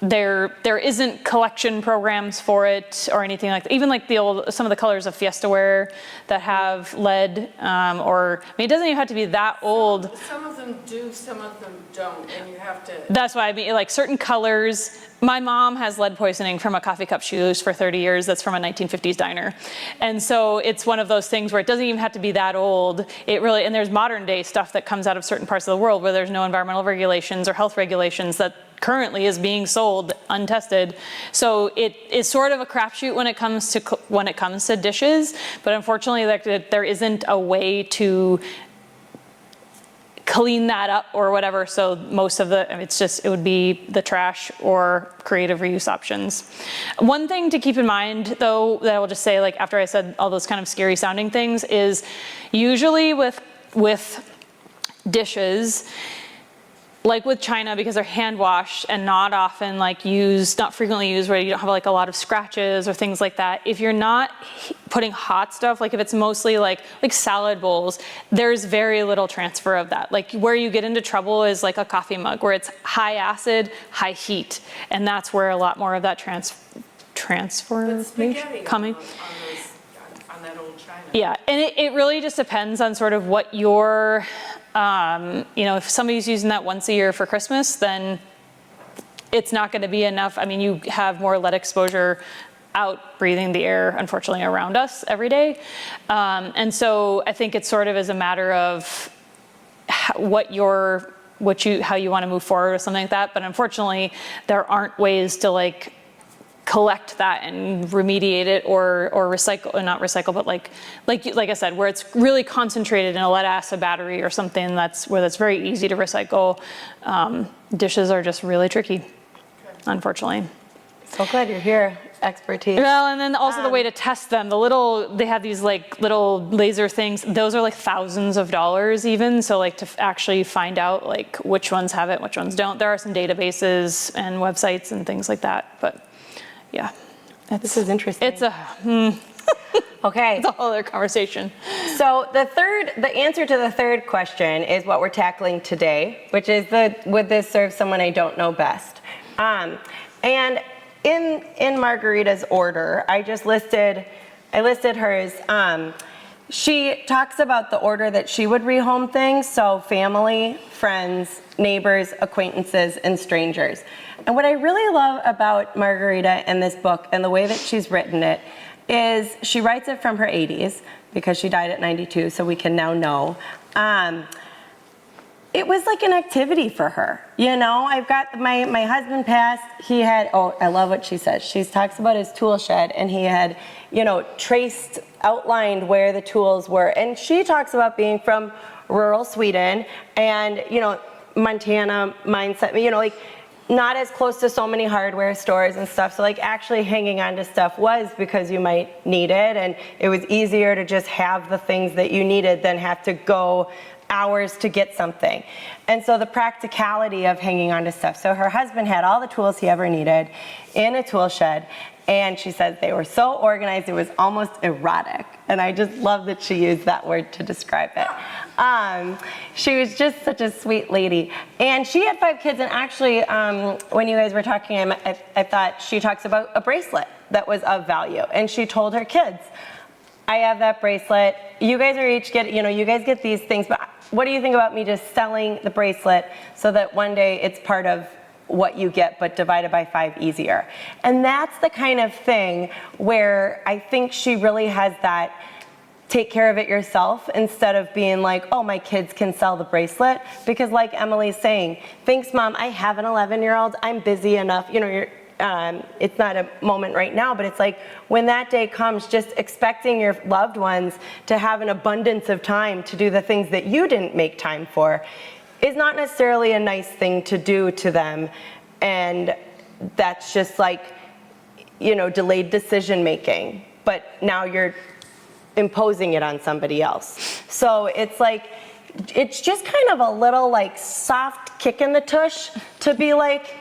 there isn't collection programs for it or anything like that. Even like some of the colors of Fiesta ware that have lead, it doesn't even have to be that old. Some of them do, some of them don't, and you have to. That's why I mean, like certain colors. My mom has lead poisoning from a coffee cup she used for 30 years. That's from a 1950s diner. And so it's one of those things where it doesn't even have to be that old. And there's modern day stuff that comes out of certain parts of the world where there's no environmental regulations or health regulations that currently is being sold untested. So it is sort of a crapshoot when it comes to dishes, but unfortunately there isn't a way to clean that up or whatever. So most of it would be the trash or creative reuse options. One thing to keep in mind though, that I will just say, like after I said all those kind of scary sounding things, is usually with dishes, like with china, because they're hand washed and not frequently used, where you don't have like a lot of scratches or things like that. If you're not putting hot stuff, like if it's mostly like salad bowls, there's very little transfer of that. Like where you get into trouble is like a coffee mug, where it's high acid, high heat, and that's where a lot more of that transfer coming. On that old china. Yeah, and it really just depends on sort of what your, if somebody's using that once a year for Christmas, then it's not going to be enough. I mean, you have more lead exposure out breathing the air, unfortunately, around us every day. And so I think it sort of is a matter of how you want to move forward or something like that. But unfortunately, there aren't ways to like collect that and remediate it or recycle, or not recycle, but like I said, where it's really concentrated in a lead acid battery or something that's very easy to recycle. Dishes are just really tricky, unfortunately. So glad you're here, expertise. Well, and then also the way to test them, they have these like little laser things. Those are like thousands of dollars even. So like to actually find out like which ones have it, which ones don't. There are some databases and websites and things like that, but yeah. This is interesting. It's okay. It's a whole other conversation. So the answer to the third question is what we're tackling today, which is would this serve someone I don't know best? And in Margarita's order, I listed hers. she talks about the order that she would rehome things, so family, friends, neighbors, acquaintances, and strangers. And what I really love about Margarita in this book and the way that she's written it is she writes it from her 80s, because she died at 92, so we can now know. It was like an activity for her. You know, I've got my husband passed, he had, oh, I love what she says. She talks about his tool shed, and he had, you know, outlined where the tools were. And she talks about being from rural Sweden and, you know, Montana mindset, you know, like not as close to so many hardware stores and stuff. So like actually hanging on to stuff was because you might need it, and it was easier to just have the things that you needed than have to go hours to get something. And so the practicality of hanging on to stuff. So her husband had all the tools he ever needed in a tool shed, and she says they were so organized it was almost erotic. And I just love that she used that word to describe it. She was just such a sweet lady. And she had 5 kids, and actually when you guys were talking, I thought she talks about a bracelet that was of value. And she told her kids, I have that bracelet. You guys are each you know, you guys get these things, but what do you think about me just selling the bracelet so that one day it's part of what you get, but divided by 5 easier? And that's the kind of thing where I think she really has that take care of it yourself instead of being like, oh, my kids can sell the bracelet. Because like Emily's saying, thanks, Mom, I have an 11-year-old, I'm busy enough, you know, it's not a moment right now, but it's like when that day comes, just expecting your loved ones to have an abundance of time to do the things that you didn't make time for is not necessarily a nice thing to do to them. And that's just like, you know, delayed decision making, but now you're imposing it on somebody else. So it's like, it's just kind of a little like soft kick in the tush to be like,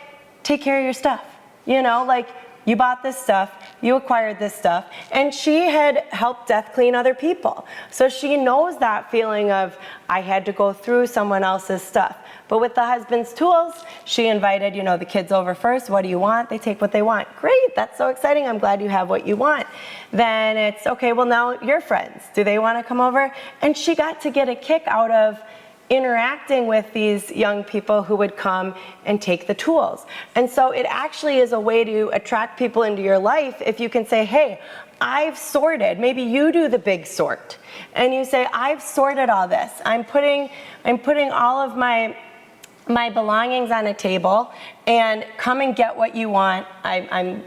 take care of your stuff. You know, like you bought this stuff, you acquired this stuff, and she had helped death clean other people. So she knows that feeling of, I had to go through someone else's stuff. But with the husband's tools, she invited, you know, the kids over first. What do you want? They take what they want. Great, that's so exciting. I'm glad you have what you want. Then it's, okay, well now your friends, do they want to come over? And she got to get a kick out of interacting with these young people who would come and take the tools. And so it actually is a way to attract people into your life if you can say, hey, I've sorted. Maybe you do the big sort. And you say, I've sorted all this. I'm putting all of my belongings on a table, and come and get what you want. I'm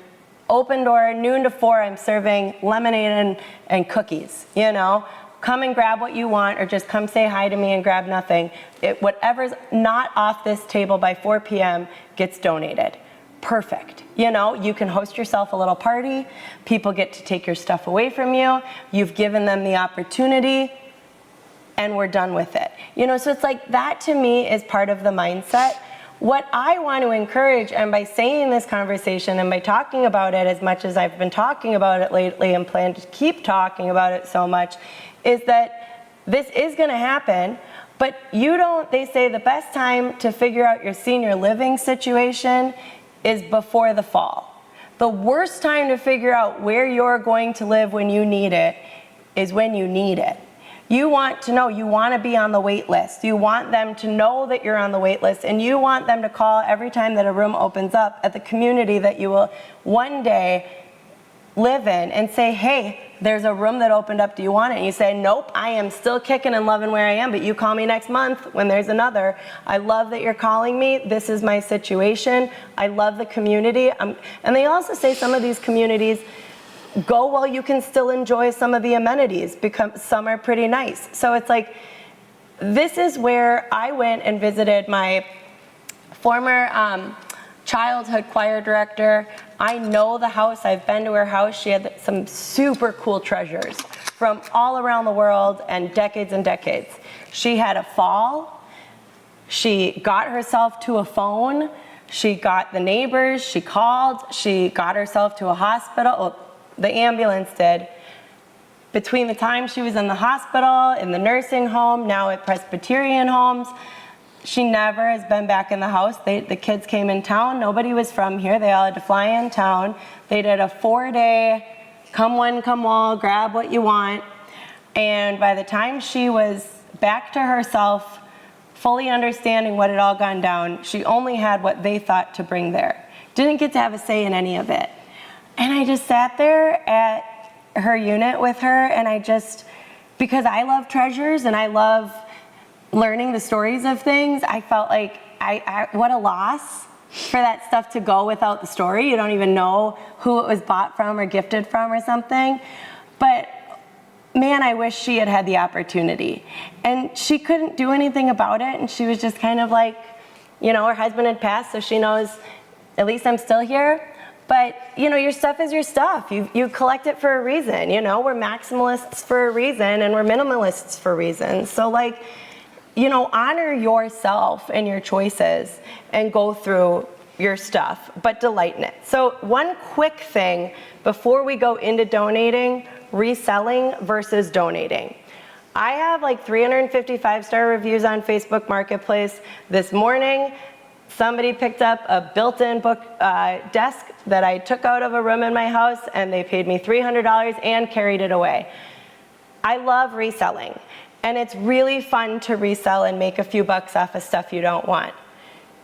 open door, noon to 4, I'm serving lemonade and cookies, you know. Come and grab what you want, or just come say hi to me and grab nothing. Whatever's not off this table by 4 p.m. gets donated. Perfect. You know, you can host yourself a little party. People get to take your stuff away from you. You've given them the opportunity, and we're done with it. You know, so it's like that to me is part of the mindset. What I want to encourage, and by saying this conversation and by talking about it as much as I've been talking about it lately and plan to keep talking about it so much, is that this is going to happen, but they say the best time to figure out your senior living situation is before the fall. The worst time to figure out where you're going to live when you need it is when you need it. You want to know, you want to be on the wait list. You want them to know that you're on the wait list, and you want them to call every time that a room opens up at the community that you will one day live in and say, hey, there's a room that opened up, do you want it? And you say, nope, I am still kicking and loving where I am, but you call me next month when there's another. I love that you're calling me. This is my situation. I love the community. And they also say some of these communities go while you can still enjoy some of the amenities, because some are pretty nice. So it's like, this is where I went and visited my former childhood choir director. I know the house. I've been to her house. She had some super cool treasures from all around the world and decades. She had a fall. She got herself to a phone. She got the neighbors. She called. She got herself to a hospital. Well, the ambulance did. Between the time she was in the hospital, in the nursing home, now at Presbyterian homes, she never has been back in the house. The kids came in town. Nobody was from here. They all had to fly in town. They did a 4-day, come one, come all, grab what you want. And by the time she was back to herself, fully understanding what had all gone down, she only had what they thought to bring there. Didn't get to have a say in any of it. And I just sat there at her unit with her, and I just, because I love treasures and I love learning the stories of things, I felt like, what a loss for that stuff to go without the story. You don't even know who it was bought from or gifted from or something. But man, I wish she had had the opportunity. And she couldn't do anything about it, and she was just kind of like, you know, her husband had passed, so she knows, at least I'm still here. But, you know, your stuff is your stuff. You collect it for a reason, you know? We're maximalists for a reason, and we're minimalists for reasons. So, like, you know, honor yourself and your choices and go through your stuff, but delight in it. So one quick thing before we go into donating, reselling versus donating. I have like 355-star reviews on Facebook Marketplace. This morning, somebody picked up a built-in book desk that I took out of a room in my house, and they paid me $300 and carried it away. I love reselling, and it's really fun to resell and make a few bucks off of stuff you don't want.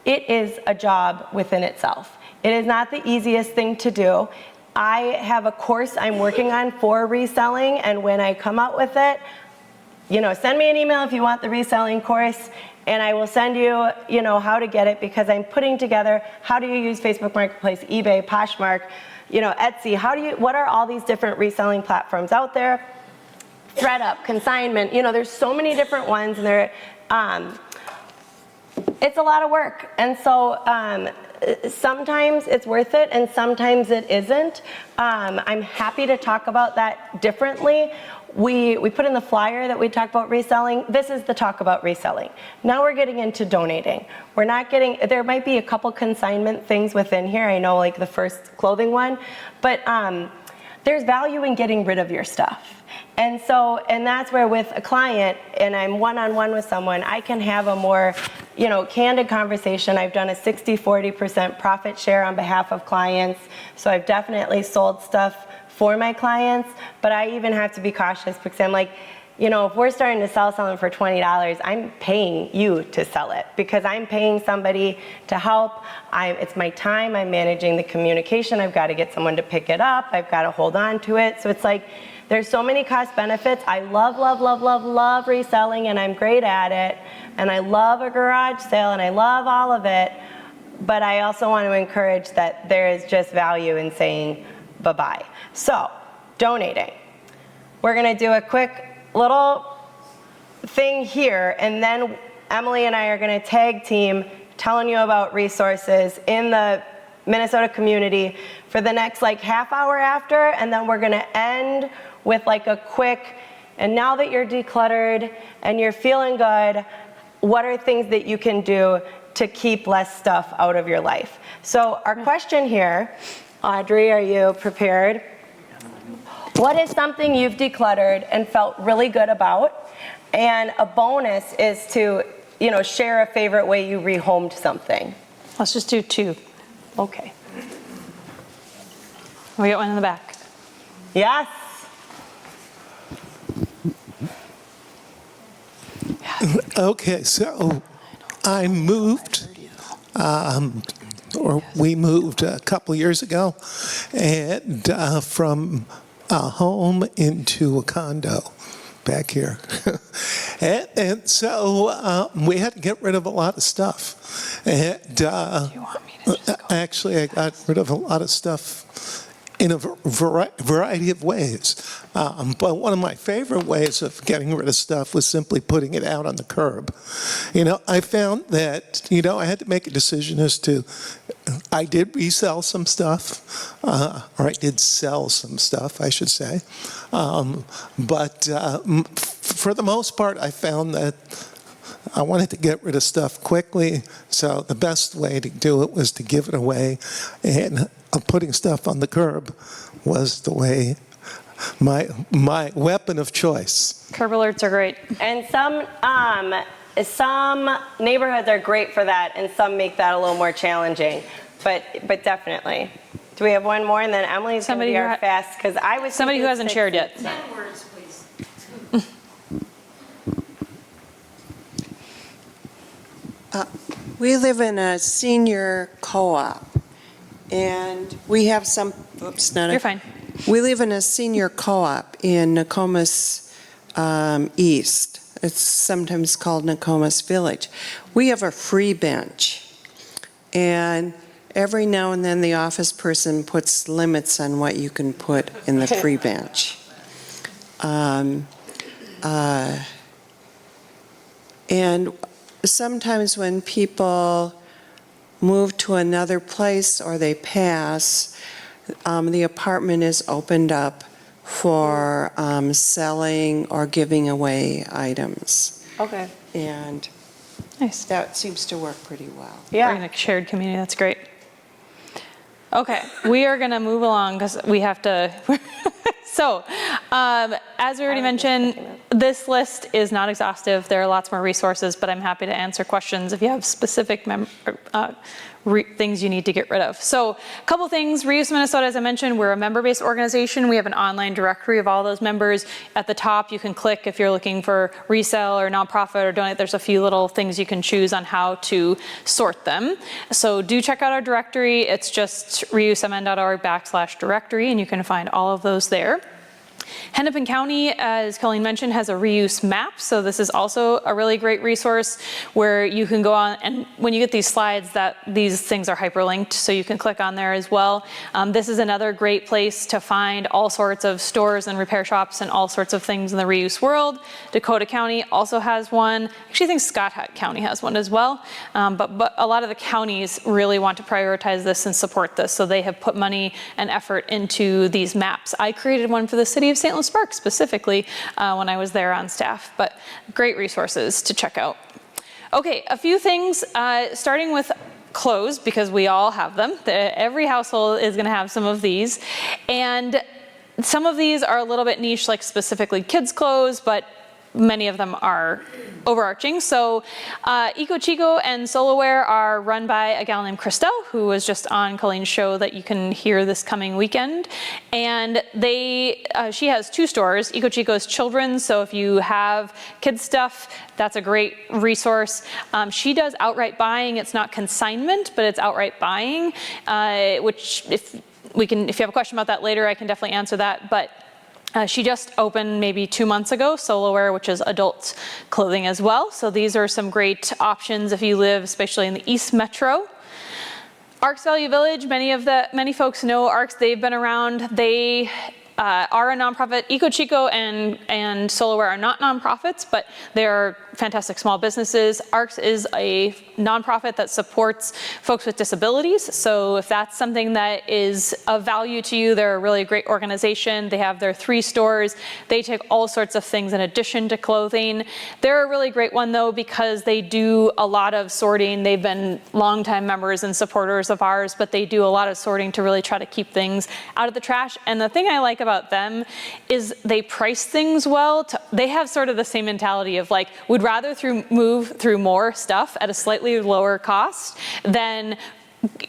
It is a job within itself. It is not the easiest thing to do. I have a course I'm working on for reselling, and when I come out with it, you know, send me an email if you want the reselling course, and I will send you, you know, how to get it, because I'm putting together how do you use Facebook Marketplace, eBay, Poshmark, you know, Etsy, what are all these different reselling platforms out there? ThreadUp, consignment, you know, there's so many different ones, and they're, it's a lot of work. And so sometimes it's worth it and sometimes it isn't. I'm happy to talk about that differently. We put in the flyer that we talk about reselling. This is the talk about reselling. Now we're getting into donating. We're not getting, there might be a couple consignment things within here. I know, like the first clothing one, but there's value in getting rid of your stuff. And so, and that's where with a client, and I'm one-on-one with someone, I can have a more, you know, candid conversation. I've done a 60-40% profit share on behalf of clients. So I've definitely sold stuff for my clients, but I even have to be cautious because I'm like, you know, if we're starting to sell something for $20, I'm paying you to sell it because I'm paying somebody to help. It's my time, I'm managing the communication. I've got to get someone to pick it up. I've got to hold on to it. So it's like, there's so many cost benefits. I love, love, love, love, love reselling, and I'm great at it. And I love a garage sale, and I love all of it. But I also want to encourage that there is just value in saying bye-bye. So, donating. We're going to do a quick little thing here, and then Emily and I are going to tag team telling you about resources in the Minnesota community for the next like half hour after, and then we're going to end with like a quick, and now that you're decluttered and you're feeling good, what are things that you can do to keep less stuff out of your life? So our question here, Audrey, are you prepared? What is something you've decluttered and felt really good about? And a bonus is to, you know, share a favorite way you rehomed something. Let's just do two. Okay. We got one in the back. Yes. Okay, so I moved, or we moved a couple years ago, and from a home into a condo back here. and so we had to get rid of a lot of stuff. And actually, I got rid of a lot of stuff in a variety of ways. But one of my favorite ways of getting rid of stuff was simply putting it out on the curb. You know, I found that, you know, I had to make a decision as to, I did resell some stuff, or I did sell some stuff, I should say. But for the most part, I found that I wanted to get rid of stuff quickly, so the best way to do it was to give it away, and putting stuff on the curb was the way, my weapon of choice. Curb alerts are great. And some neighborhoods are great for that, and some make that a little more challenging. But definitely. Do we have one more? And then Emily's going to be our fast, because I was somebody who hasn't shared yet. 10 words, please. We live in a senior co-op, and we have some, oops, not You're fine. We live in a senior co-op in Nokomis East. It's sometimes called Nokomis Village. We have a free bench, and every now and then the office person puts limits on what you can put in the free bench. And sometimes when people move to another place or they pass, the apartment is opened up for selling or giving away items. Okay. And Nice. that seems to work pretty well. Yeah. We're in a shared community. That's great. Okay, we are going to move along because we have to. So, as we already mentioned, this list is not exhaustive. There are lots more resources, but I'm happy to answer questions if you have specific things you need to get rid of. So, a couple things. Reuse Minnesota, as I mentioned, we're a member-based organization. We have an online directory of all those members. At the top, you can click if you're looking for resell or nonprofit or donate. There's a few little things you can choose on how to sort them. So do check out our directory. It's just reusemn.org/directory, and you can find all of those there. Hennepin County, as Colleen mentioned, has a reuse map. So this is also a really great resource where you can go on, and when you get these slides, these things are hyperlinked, so you can click on there as well. This is another great place to find all sorts of stores and repair shops and all sorts of things in the reuse world. Dakota County also has one. Actually, I think Scott County has one as well. But a lot of the counties really want to prioritize this and support this, so they have put money and effort into these maps. I created one for the city of St. Louis Park specifically when I was there on staff, but great resources to check out. Okay, a few things, starting with clothes, because we all have them. Every household is going to have some of these, and some of these are a little bit niche, like specifically kids' clothes, but many of them are overarching. So Eco Chico and Soloware are run by a gal named Christelle, who was just on Colleen's show that you can hear this coming weekend. And she has two stores. Eco Chico is children's, so if you have kids stuff, that's a great resource. She does outright buying. It's not consignment, but it's outright buying, which if you have a question about that later, I can definitely answer that. But she just opened maybe 2 months ago, Soloware, which is adult clothing as well. So these are some great options if you live, especially in the East Metro. Arcs Value Village, many folks know Arcs. They've been around. They are a nonprofit. Eco Chico and Soloware are not nonprofits, but they are fantastic small businesses. Arcs is a nonprofit that supports folks with disabilities. So if that's something that is of value to you, they're a really great organization. They have their 3 stores. They take all sorts of things in addition to clothing. They're a really great one though, because they do a lot of sorting. They've been longtime members and supporters of ours, but they do a lot of sorting to really try to keep things out of the trash. And the thing I like about them is they price things well. They have sort of the same mentality of like, would rather move through more stuff at a slightly lower cost than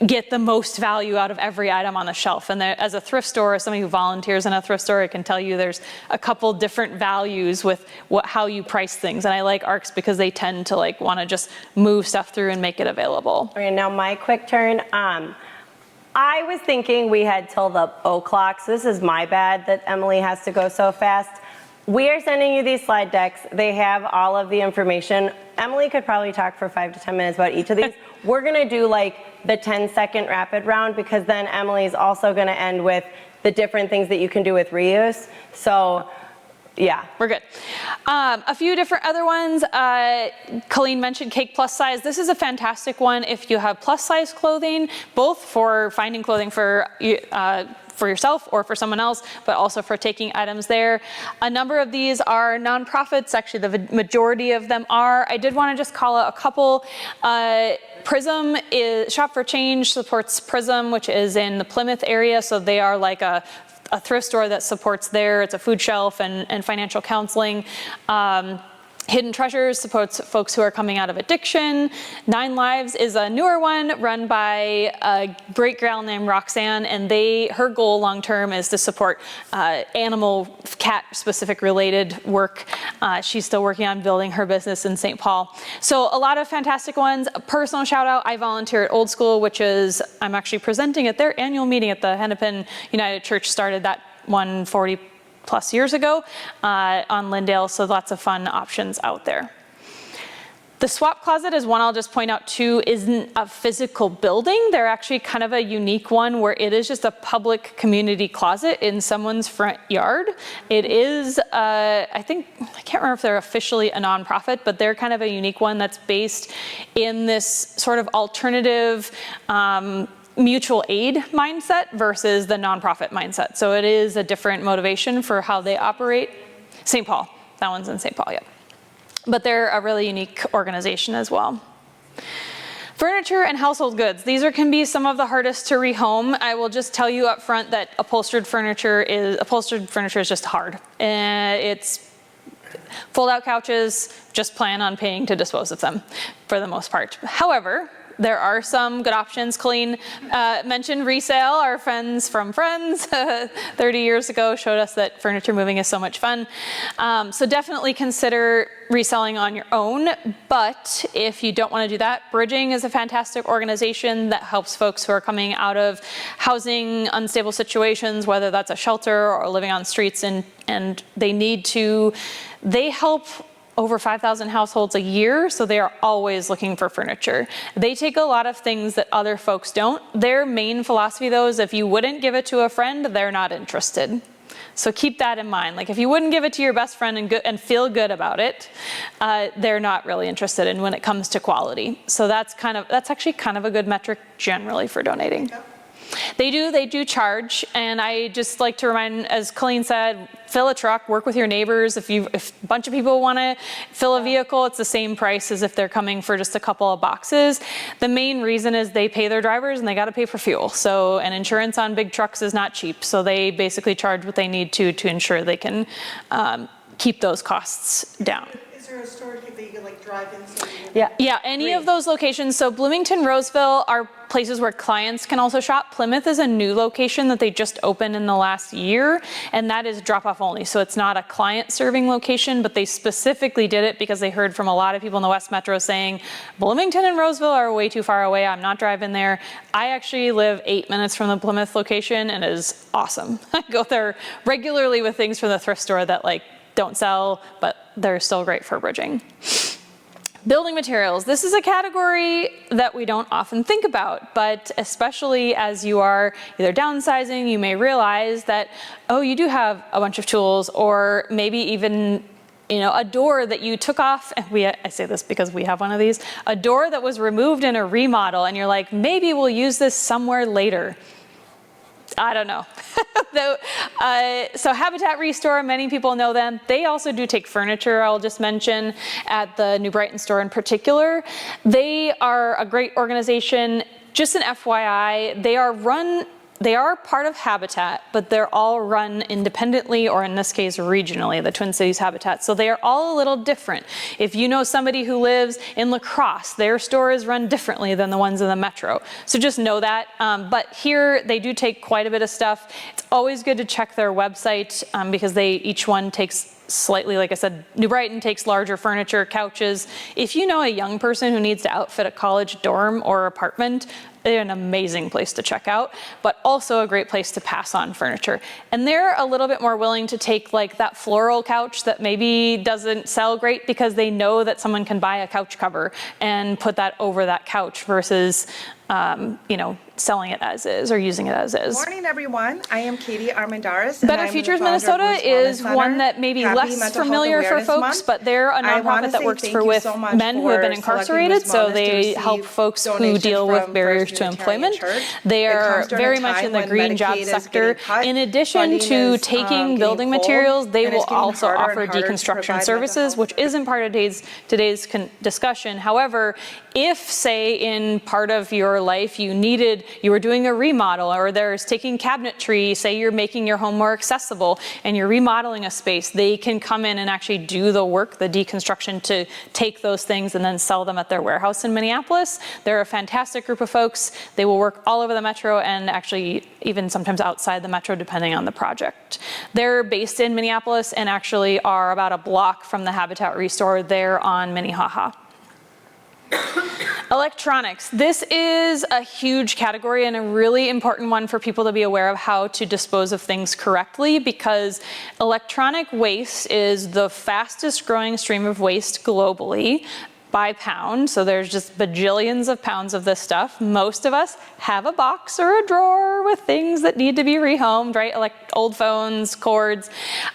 get the most value out of every item on the shelf. And as a thrift store, as somebody who volunteers in a thrift store, I can tell you there's a couple different values with how you price things. And I like Arcs because they tend to like want to just move stuff through and make it available. Okay, now my quick turn. I was thinking we had till the o'clock, so this is my bad that Emily has to go so fast. We are sending you these slide decks. They have all of the information. Emily could probably talk for 5 to 10 minutes about each of these. We're gonna do like the 10-second rapid round, because then Emily's also gonna end with the different things that you can do with reuse. So yeah, we're good. A few different other ones. Colleen mentioned Cake Plus Size. This is a fantastic one if you have plus size clothing, both for finding clothing for yourself or for someone else, but also for taking items there. A number of these are nonprofits. Actually, the majority of them are. I did want to just call out a couple. Prism is Shop for Change supports Prism, which is in the Plymouth area. So they are like a thrift store that supports there. It's a food shelf and financial counseling. Hidden Treasures supports folks who are coming out of addiction. 9 Lives is a newer one run by a great gal named Roxanne, and her goal long term is to support animal, cat-specific related work. She's still working on building her business in St. Paul. So a lot of fantastic ones. A personal shout out, I volunteer at Old School, which is, I'm actually presenting at their annual meeting at the Hennepin United Church, started that 140 plus years ago on Lindale, so lots of fun options out there. The swap closet is one I'll just point out too, isn't a physical building. They're actually kind of a unique one where it is just a public community closet in someone's front yard. It is, I can't remember if they're officially a nonprofit, but they're kind of a unique one that's based in this sort of alternative mutual aid mindset versus the nonprofit mindset. So it is a different motivation for how they operate. St. Paul, that one's in St. Paul, yeah. But they're a really unique organization as well. Furniture and household goods. These can be some of the hardest to rehome. I will just tell you up front that upholstered furniture is just hard. It's fold-out couches, just plan on paying to dispose of them for the most part. However, there are some good options. Colleen mentioned resale. Our friends from Friends 30 years ago showed us that furniture moving is so much fun. So definitely consider reselling on your own. But if you don't want to do that, Bridging is a fantastic organization that helps folks who are coming out of housing unstable situations, whether that's a shelter or living on streets, and they help over 5,000 households a year, so they are always looking for furniture. They take a lot of things that other folks don't. Their main philosophy, though, is if you wouldn't give it to a friend, they're not interested. So keep that in mind. Like if you wouldn't give it to your best friend and feel good about it, they're not really interested in when it comes to quality. So that's actually kind of a good metric generally for donating. They do charge, and I just like to remind, as Colleen said, fill a truck, work with your neighbors. If a bunch of people want to fill a vehicle, it's the same price as if they're coming for just a couple of boxes. The main reason is they pay their drivers and they got to pay for fuel. So, and insurance on big trucks is not cheap. So they basically charge what they need to ensure they can keep those costs down. Is there a store that you can like drive in? Yeah, any of those locations. So Bloomington, Roseville are places where clients can also shop. Plymouth is a new location that they just opened in the last year, and that is drop-off only. So it's not a client-serving location, but they specifically did it because they heard from a lot of people in the West Metro saying, Bloomington and Roseville are way too far away. I'm not driving there. I actually live 8 minutes from the Plymouth location, and it is awesome. I go there regularly with things from the thrift store that don't sell, but they're still great for bridging. Building materials. This is a category that we don't often think about, but especially as you are either downsizing, you may realize that, oh, you do have a bunch of tools, or maybe even a door that you took off, and I say this because we have one of these, a door that was removed in a remodel, and you're like, maybe we'll use this somewhere later. I don't know. So Habitat Restore, many people know them. They also do take furniture, I'll just mention, at the New Brighton store in particular. They are a great organization. Just an FYI, they are part of Habitat, but they're all run independently, or in this case, regionally, the Twin Cities Habitat. So they are all a little different. If you know somebody who lives in La Crosse, their store is run differently than the ones in the metro. So just know that. But here, they do take quite a bit of stuff. It's always good to check their website because each one takes slightly, like I said, New Brighton takes larger furniture, couches. If you know a young person who needs to outfit a college dorm or apartment, they're an amazing place to check out, but also a great place to pass on furniture. And they're a little bit more willing to take that floral couch that maybe doesn't sell great because they know that someone can buy a couch cover and put that over that couch versus selling it as is or using it as is. Good morning, everyone. I am Katie Armendariz. Better Futures Minnesota is one that may be less familiar for folks, but they're a nonprofit that works with men who have been incarcerated, so they help folks who deal with barriers to employment. They are very much in the green job sector. In addition to taking building materials, they will also offer deconstruction services, which isn't part of today's discussion. However, if, say, in part of your life you needed you were doing a remodel, or there's taking cabinetry, say you're making your home more accessible and you're remodeling a space, they can come in and actually do the work, the deconstruction, to take those things and then sell them at their warehouse in Minneapolis. They're a fantastic group of folks. They will work all over the metro and actually even sometimes outside the metro depending on the project. They're based in Minneapolis and actually are about a block from the Habitat Restore there on Minnehaha. Electronics. This is a huge category and a really important one for people to be aware of how to dispose of things correctly, because electronic waste is the fastest growing stream of waste globally by pound. So there's just bajillions of pounds of this stuff. Most of us have a box or a drawer with things that need to be rehomed, right? Like old phones, cords.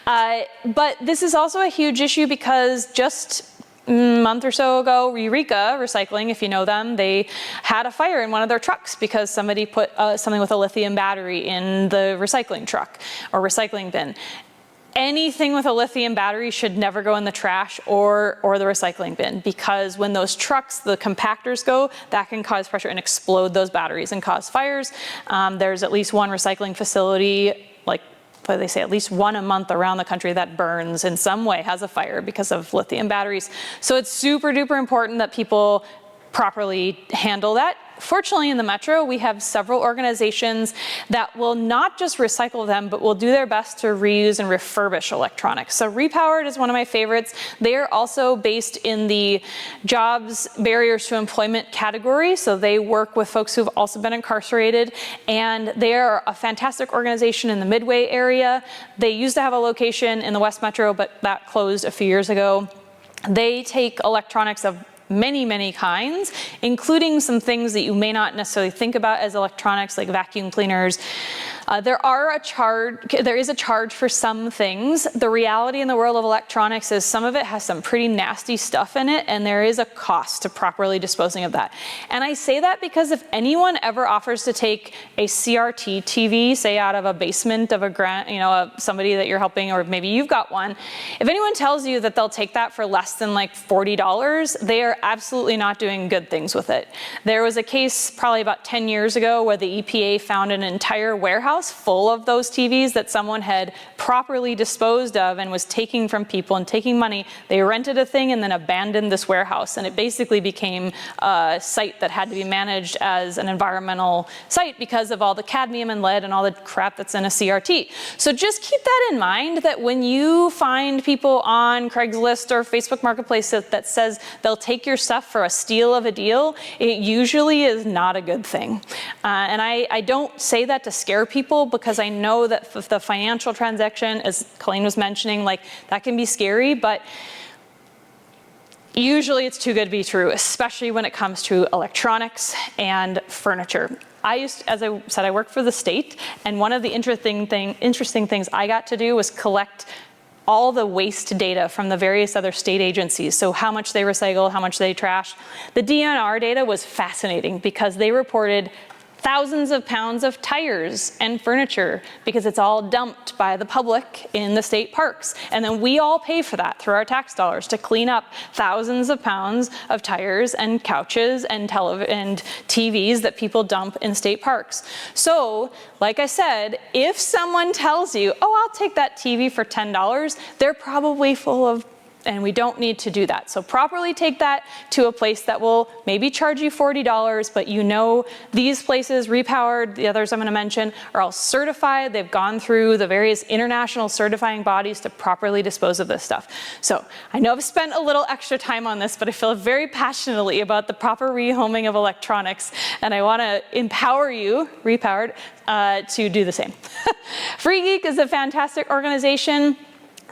But this is also a huge issue because just a month or so ago, Eureka Recycling, if you know them, they had a fire in one of their trucks because somebody put something with a lithium battery in the recycling truck or recycling bin. Anything with a lithium battery should never go in the trash or the recycling bin, because when those trucks, the compactors go, that can cause pressure and explode those batteries and cause fires. There's at least one recycling facility, like they say at least one a month around the country, that burns in some way, has a fire because of lithium batteries. So it's super duper important that people properly handle that. Fortunately, in the metro, we have several organizations that will not just recycle them, but will do their best to reuse and refurbish electronics. So Repowered is one of my favorites. They are also based in the jobs barriers to employment category. So they work with folks who've also been incarcerated, and they are a fantastic organization in the Midway area. They used to have a location in the West Metro, but that closed a few years ago. They take electronics of many, many kinds, including some things that you may not necessarily think about as electronics, like vacuum cleaners. There is a charge for some things. The reality in the world of electronics is some of it has some pretty nasty stuff in it, and there is a cost to properly disposing of that. And I say that because if anyone ever offers to take a CRT TV, say out of a basement of somebody that you're helping, or maybe you've got one, if anyone tells you that they'll take that for less than like $40, they are absolutely not doing good things with it. There was a case probably about 10 years ago where the EPA found an entire warehouse full of those TVs that someone had properly disposed of and was taking from people and taking money. They rented a thing and then abandoned this warehouse, and it basically became a site that had to be managed as an environmental site because of all the cadmium and lead and all the crap that's in a CRT. So just keep that in mind, that when you find people on Craigslist or Facebook Marketplace that says they'll take your stuff for a steal of a deal, it usually is not a good thing. And I don't say that to scare people, because I know that the financial transaction, as Colleen was mentioning, like that can be scary, but usually it's too good to be true, especially when it comes to electronics and furniture. As I said, I work for the state, and one of the interesting things I got to do was collect all the waste data from the various other state agencies. So how much they recycle, how much they trash. The DNR data was fascinating because they reported thousands of pounds of tires and furniture because it's all dumped by the public in the state parks. And then we all pay for that through our tax dollars to clean up thousands of pounds of tires and couches and TVs that people dump in state parks. So, like I said, if someone tells you, oh, I'll take that TV for $10, they're probably full of, and we don't need to do that. So properly take that to a place that will maybe charge you $40, but you know these places, Repowered, the others I'm going to mention, are all certified. They've gone through the various international certifying bodies to properly dispose of this stuff. So I know I've spent a little extra time on this, but I feel very passionately about the proper rehoming of electronics, and I want to empower you, Repowered, to do the same. Free Geek is a fantastic organization.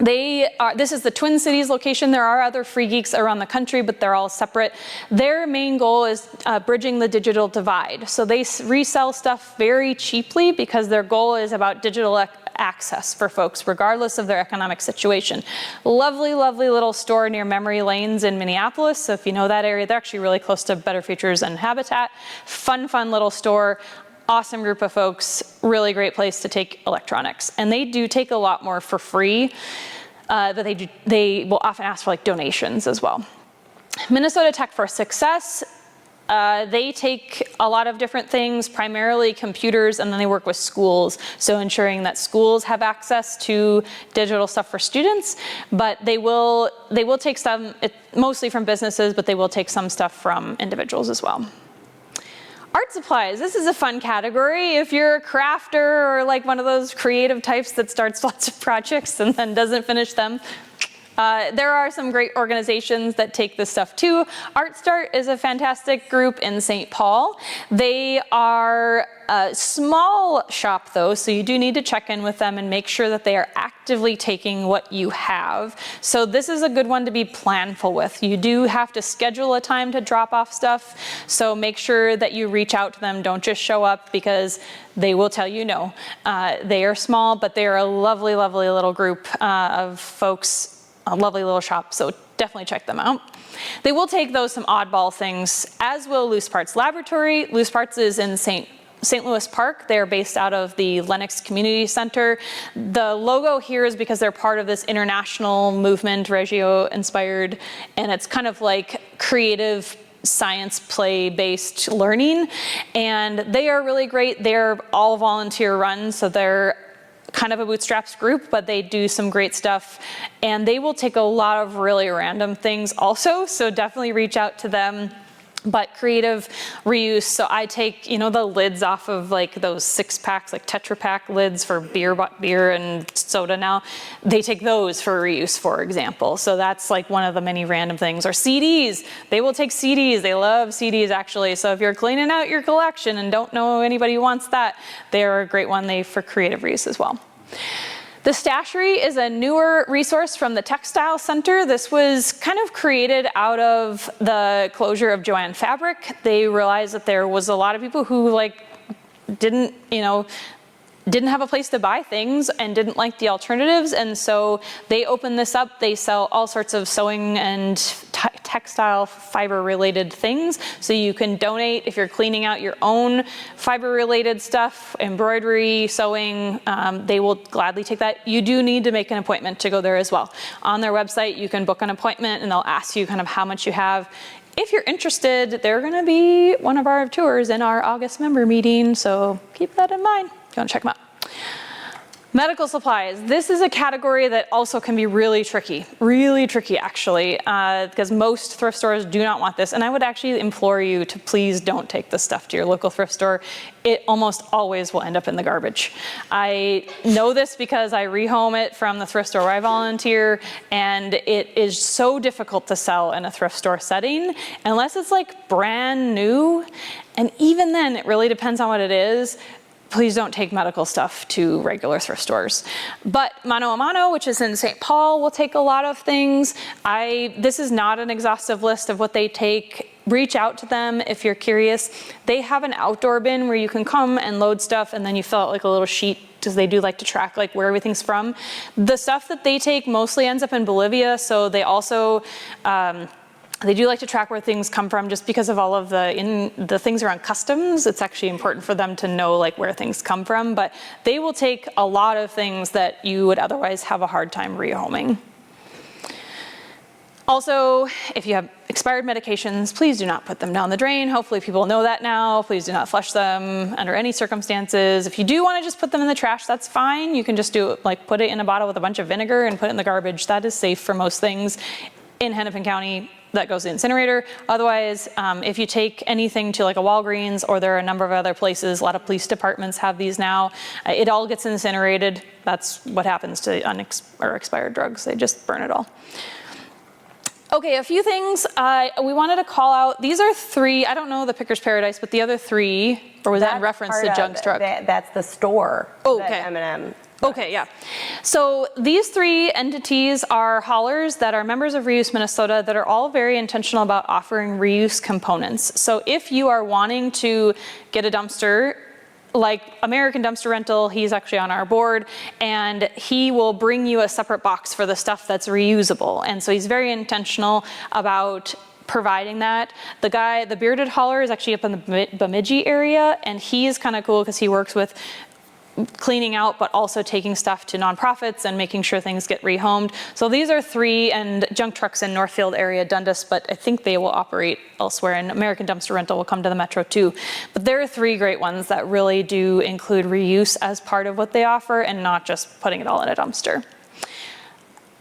This is the Twin Cities location. There are other Free Geeks around the country, but they're all separate. Their main goal is bridging the digital divide. So they resell stuff very cheaply because their goal is about digital access for folks, regardless of their economic situation. Lovely, lovely little store near Memory Lanes in Minneapolis. So if you know that area, they're actually really close to Better Futures and Habitat. Fun, fun little store. Awesome group of folks, really great place to take electronics. And they do take a lot more for free, but they will often ask for like donations as well. Minnesota Tech for Success They take a lot of different things, primarily computers, and then they work with schools. So ensuring that schools have access to digital stuff for students, but they will take some, mostly from businesses, but they will take some stuff from individuals as well. Art supplies, this is a fun category. If you're a crafter or like one of those creative types that starts lots of projects and then doesn't finish them, there are some great organizations that take this stuff too. Art Start is a fantastic group in St. Paul. They are a small shop though, so you do need to check in with them and make sure that they are actively taking what you have. So this is a good one to be planful with. You do have to schedule a time to drop off stuff, so make sure that you reach out to them. Don't just show up because they will tell you no. They are small, but they are a lovely, lovely little group of folks. A lovely little shop, so definitely check them out. They will take some oddball things, as will Loose Parts Laboratory. Loose Parts is in St. Louis Park. They're based out of the Lenox Community Center. The logo here is because they're part of this international movement, Reggio inspired, and it's kind of like creative science play-based learning. And they are really great. They're all volunteer run, so they're kind of a bootstraps group, but they do some great stuff, and they will take a lot of really random things also, so definitely reach out to them. But creative reuse, so I take, the lids off of like those 6-packs, like Tetra Pak lids for beer and soda now. They take those for reuse, for example. So that's like one of the many random things. Or CDs, they will take CDs. They love CDs actually. So if you're cleaning out your collection and don't know anybody who wants that, they're a great one for creative reuse as well. The Stashery is a newer resource from the Textile Center. This was kind of created out of the closure of Joann Fabric. They realized that there was a lot of people who didn't have a place to buy things and didn't like the alternatives, and so they opened this up. They sell all sorts of sewing and textile fiber related things, so you can donate if you're cleaning out your own fiber related stuff, embroidery, sewing. They will gladly take that. You do need to make an appointment to go there as well. On their website you can book an appointment and they'll ask you kind of how much you have. If you're interested, they're going to be one of our tours in our August member meeting, so keep that in mind if you want to check them out. Medical supplies. This is a category that also can be really tricky actually, because most thrift stores do not want this, and I would actually implore you to please don't take this stuff to your local thrift store. It almost always will end up in the garbage. I know this because I rehome it from the thrift store where I volunteer, and it is so difficult to sell in a thrift store setting unless it's like brand new, and even then it really depends on what it is. Please don't take medical stuff to regular thrift stores. But Mano a Mano, which is in St. Paul, will take a lot of things. This is not an exhaustive list of what they take. Reach out to them if you're curious. They have an outdoor bin where you can come and load stuff, and then you fill out like a little sheet, because they do like to track like where everything's from. The stuff that they take mostly ends up in Bolivia, so they also they do like to track where things come from, just because of all of the things around customs. It's actually important for them to know like where things come from, but they will take a lot of things that you would otherwise have a hard time rehoming. Also, if you have expired medications, please do not put them down the drain. Hopefully people know that now. Please do not flush them under any circumstances. If you do want to just put them in the trash, that's fine. You can just do it, like put it in a bottle with a bunch of vinegar and put it in the garbage. That is safe for most things. In Hennepin County, that goes to the incinerator. Otherwise, if you take anything to like a Walgreens, or there are a number of other places, a lot of police departments have these now, it all gets incinerated. That's what happens to expired drugs. They just burn it all. Okay, a few things we wanted to call out. These are 3, I don't know the Picker's Paradise, but the other 3, or was that in reference to Junk's Truck? That's the store. Oh, okay. M&M. Okay, yeah. So these 3 entities are haulers that are members of Reuse Minnesota that are all very intentional about offering reuse components. So if you are wanting to get a dumpster, like American Dumpster Rental, he's actually on our board, and he will bring you a separate box for the stuff that's reusable. And so he's very intentional about providing that. The bearded hauler is actually up in the Bemidji area, and he is kind of cool because he works with cleaning out, but also taking stuff to nonprofits and making sure things get rehomed. So these are 3, and junk trucks in Northfield area, Dundas, but I think they will operate elsewhere, and American Dumpster Rental will come to the Metro too. But there are 3 great ones that really do include reuse as part of what they offer and not just putting it all in a dumpster.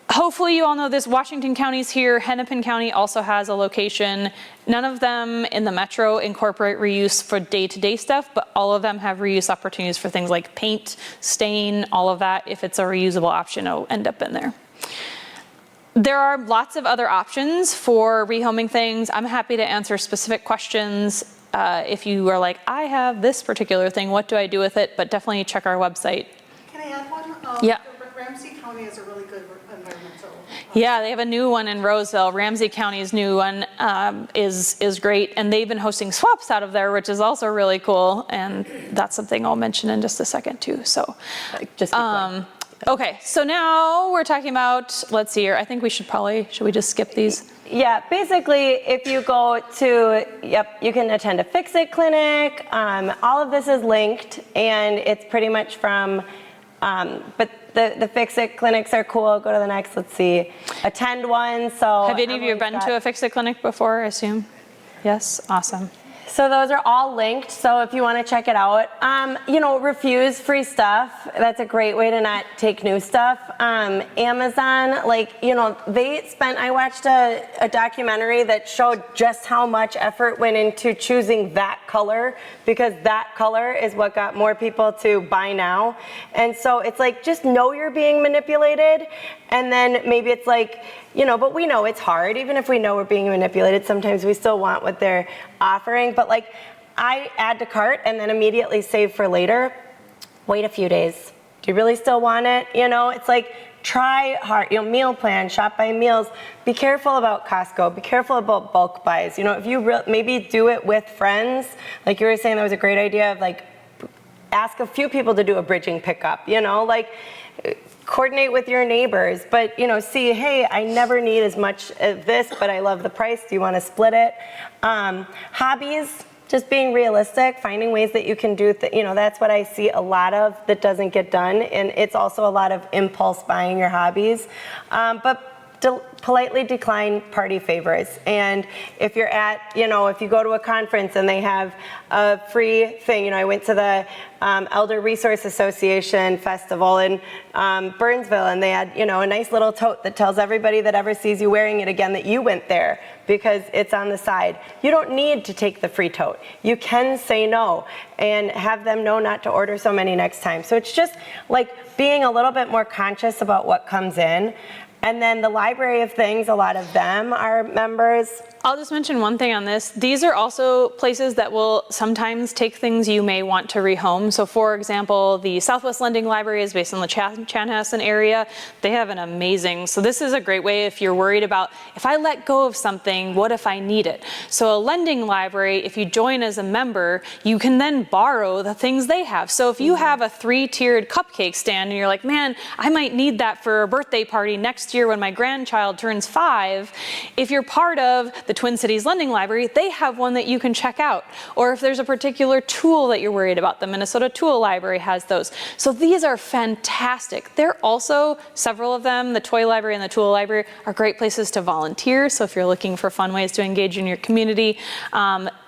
Hopefully you all know this, Washington County's here, Hennepin County also has a location. None of them in the Metro incorporate reuse for day-to-day stuff, but all of them have reuse opportunities for things like paint, stain, all of that. If it's a reusable option, it'll end up in there. There are lots of other options for rehoming things. I'm happy to answer specific questions. If you are like, I have this particular thing, what do I do with it? But definitely check our website. Can I add one? Yeah. Ramsey County has a really good environmental. Yeah, they have a new one in Roseville. Ramsey County's new one is great, and they've been hosting swaps out of there, which is also really cool, and that's something I'll mention in just a second too. So, okay, so now we're talking about, let's see here, I think we should we just skip these? Yeah, basically, if you go to, you can attend a Fix-It clinic. All of this is linked, and it's pretty much from, but the Fix-It clinics are cool. Go to the next, let's see, attend one. So have any of you been to a Fix-It clinic before, I assume? Yes, awesome. So those are all linked, so if you want to check it out. You know, refuse free stuff. That's a great way to not take new stuff. Amazon, like, you know, I watched a documentary that showed just how much effort went into choosing that color, because that color is what got more people to buy now. And so it's like, just know you're being manipulated, and then maybe it's like, you know, but we know it's hard. Even if we know we're being manipulated, sometimes we still want what they're offering. But like, I add to cart and then immediately save for later. Wait a few days. Do you really still want it? You know, it's like, try hard. You know, meal plan, shop by meals. Be careful about Costco. Be careful about bulk buys. You know, if you maybe do it with friends, like you were saying, that was a great idea of like, ask a few people to do a bridging pickup. You know, like, coordinate with your neighbors, but, you know, see, hey, I never need as much of this, but I love the price. Do you want to split it? Hobbies, just being realistic, finding ways that you can do, you know, that's what I see a lot of that doesn't get done, and it's also a lot of impulse buying your hobbies. But politely decline party favors. And if you're if you go to a conference and they have a free thing, you know, I went to the Elder Resource Association Festival in Burnsville, and they had, you know, a nice little tote that tells everybody that ever sees you wearing it again that you went there, because it's on the side. You don't need to take the free tote. You can say no and have them know not to order so many next time. So it's just like being a little bit more conscious about what comes in. And then the Library of Things, a lot of them are members. I'll just mention one thing on this. These are also places that will sometimes take things you may want to rehome. So for example, the Southwest Lending Library is based in the Chanhassen area. They have an amazing, so this is a great way if you're worried about, if I let go of something, what if I need it? So a lending library, if you join as a member, you can then borrow the things they have. So if you have a 3-tiered cupcake stand and you're like, man, I might need that for a birthday party next year when my grandchild turns 5, if you're part of the Twin Cities Lending Library, they have one that you can check out. Or if there's a particular tool that you're worried about, the Minnesota Tool Library has those. So these are fantastic. They're also, several of them, the Toy Library and the Tool Library, are great places to volunteer. So if you're looking for fun ways to engage in your community,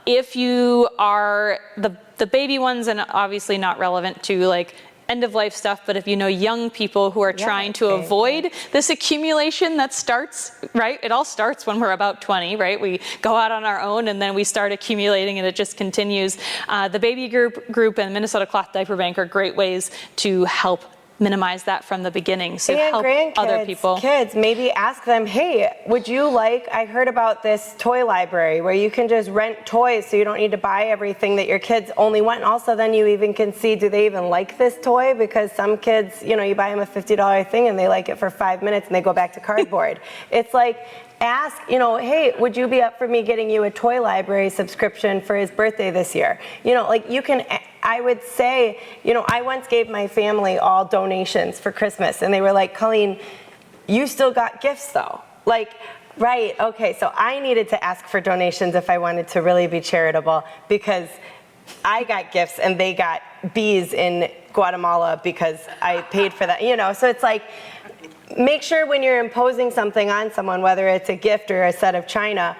if you are the baby ones, and obviously not relevant to like end-of-life stuff, but if you know young people who are trying to avoid this accumulation that starts, right? It all starts when we're about 20, right? We go out on our own and then we start accumulating and it just continues. The baby group and Minnesota Cloth Diaper Bank are great ways to help minimize that from the beginning, so help other people. Kids, maybe ask them, hey, would you like, I heard about this toy library where you can just rent toys so you don't need to buy everything that your kids only want. And also then you even can see, do they even like this toy? Because some kids, you know, you buy them a $50 thing and they like it for 5 minutes and they go back to cardboard. It's like, ask, you know, hey, would you be up for me getting you a toy library subscription for his birthday this year? You know, like you can, I would say, you know, I once gave my family all donations for Christmas and they were like, Colleen, you still got gifts though. Like, right, okay, so I needed to ask for donations if I wanted to really be charitable, because I got gifts and they got bees in Guatemala because I paid for that, so it's like, make sure when you're imposing something on someone, whether it's a gift or a set of china,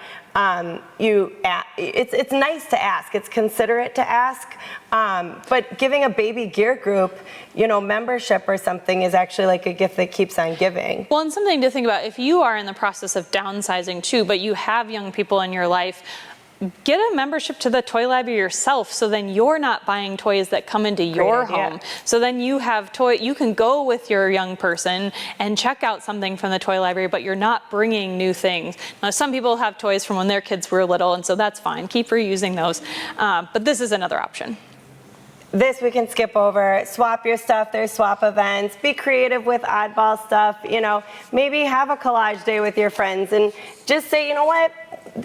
it's nice to ask, it's considerate to ask, but giving a baby gear group, membership or something is actually like a gift that keeps on giving. Well, and something to think about, if you are in the process of downsizing too, but you have young people in your life, get a membership to the toy library yourself, so then you're not buying toys that come into your home. So then you have you can go with your young person and check out something from the toy library, but you're not bringing new things. Now, some people have toys from when their kids were little, and so that's fine. Keep reusing those. But this is another option. This we can skip over. Swap your stuff. There's swap events. Be creative with oddball stuff. Maybe have a collage day with your friends and just say, you know what?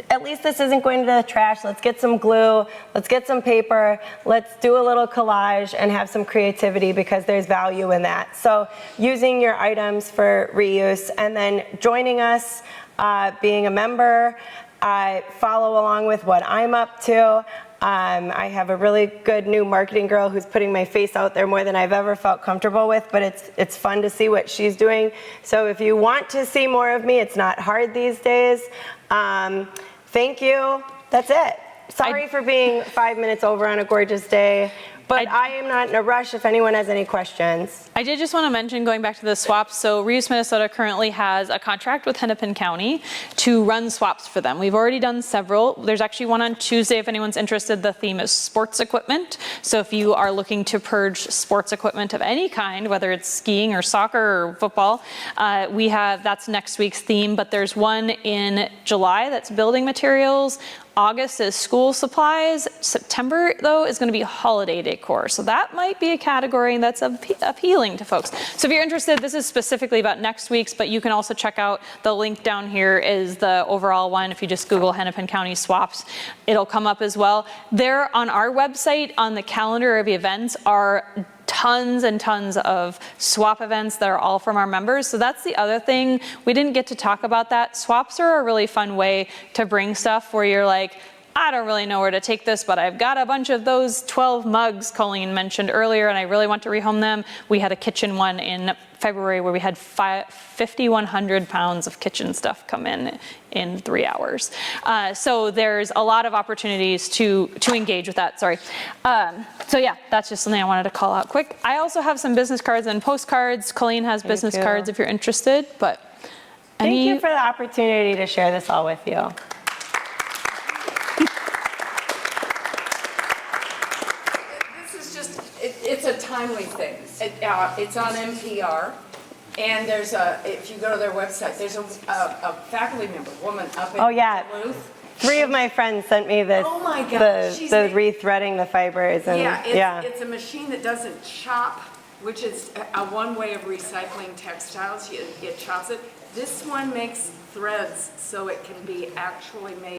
At least this isn't going to the trash. Let's get some glue. Let's get some paper. Let's do a little collage and have some creativity, because there's value in that. So using your items for reuse, and then joining us, being a member, follow along with what I'm up to. I have a really good new marketing girl who's putting my face out there more than I've ever felt comfortable with, but it's fun to see what she's doing. So if you want to see more of me, it's not hard these days. Thank you. That's it. Sorry for being 5 minutes over on a gorgeous day. But I am not in a rush if anyone has any questions. I did just want to mention, going back to the swaps, so Reuse Minnesota currently has a contract with Hennepin County to run swaps for them. We've already done several. There's actually one on Tuesday if anyone's interested. The theme is sports equipment. So if you are looking to purge sports equipment of any kind, whether it's skiing or soccer or football, that's next week's theme. But there's one in July that's building materials. August is school supplies. September, though, is going to be holiday decor. So that might be a category that's appealing to folks. So if you're interested, this is specifically about next week's, but you can also check out the link down here is the overall one. If you just Google Hennepin County swaps, it'll come up as well. There on our website, on the calendar of events, are tons and tons of swap events that are all from our members. So that's the other thing. We didn't get to talk about that. Swaps are a really fun way to bring stuff where you're like, I don't really know where to take this, but I've got a bunch of those 12 mugs Colleen mentioned earlier, and I really want to rehome them. We had a kitchen one in February where we had 5,100 pounds of kitchen stuff come in 3 hours. So there's a lot of opportunities to engage with that, sorry. So yeah, that's just something I wanted to call out quick. I also have some business cards and postcards. Colleen has business cards if you're interested, but Thank you for the opportunity to share this all with you. It's a timely thing. It's on NPR, and if you go to their website, there's a faculty member, woman up in Duluth. 3 of my friends sent me this, the rethreading the fibers. And, it's a machine that doesn't chop, which is one way of recycling textiles. It chops it. This one makes threads so it can be actually made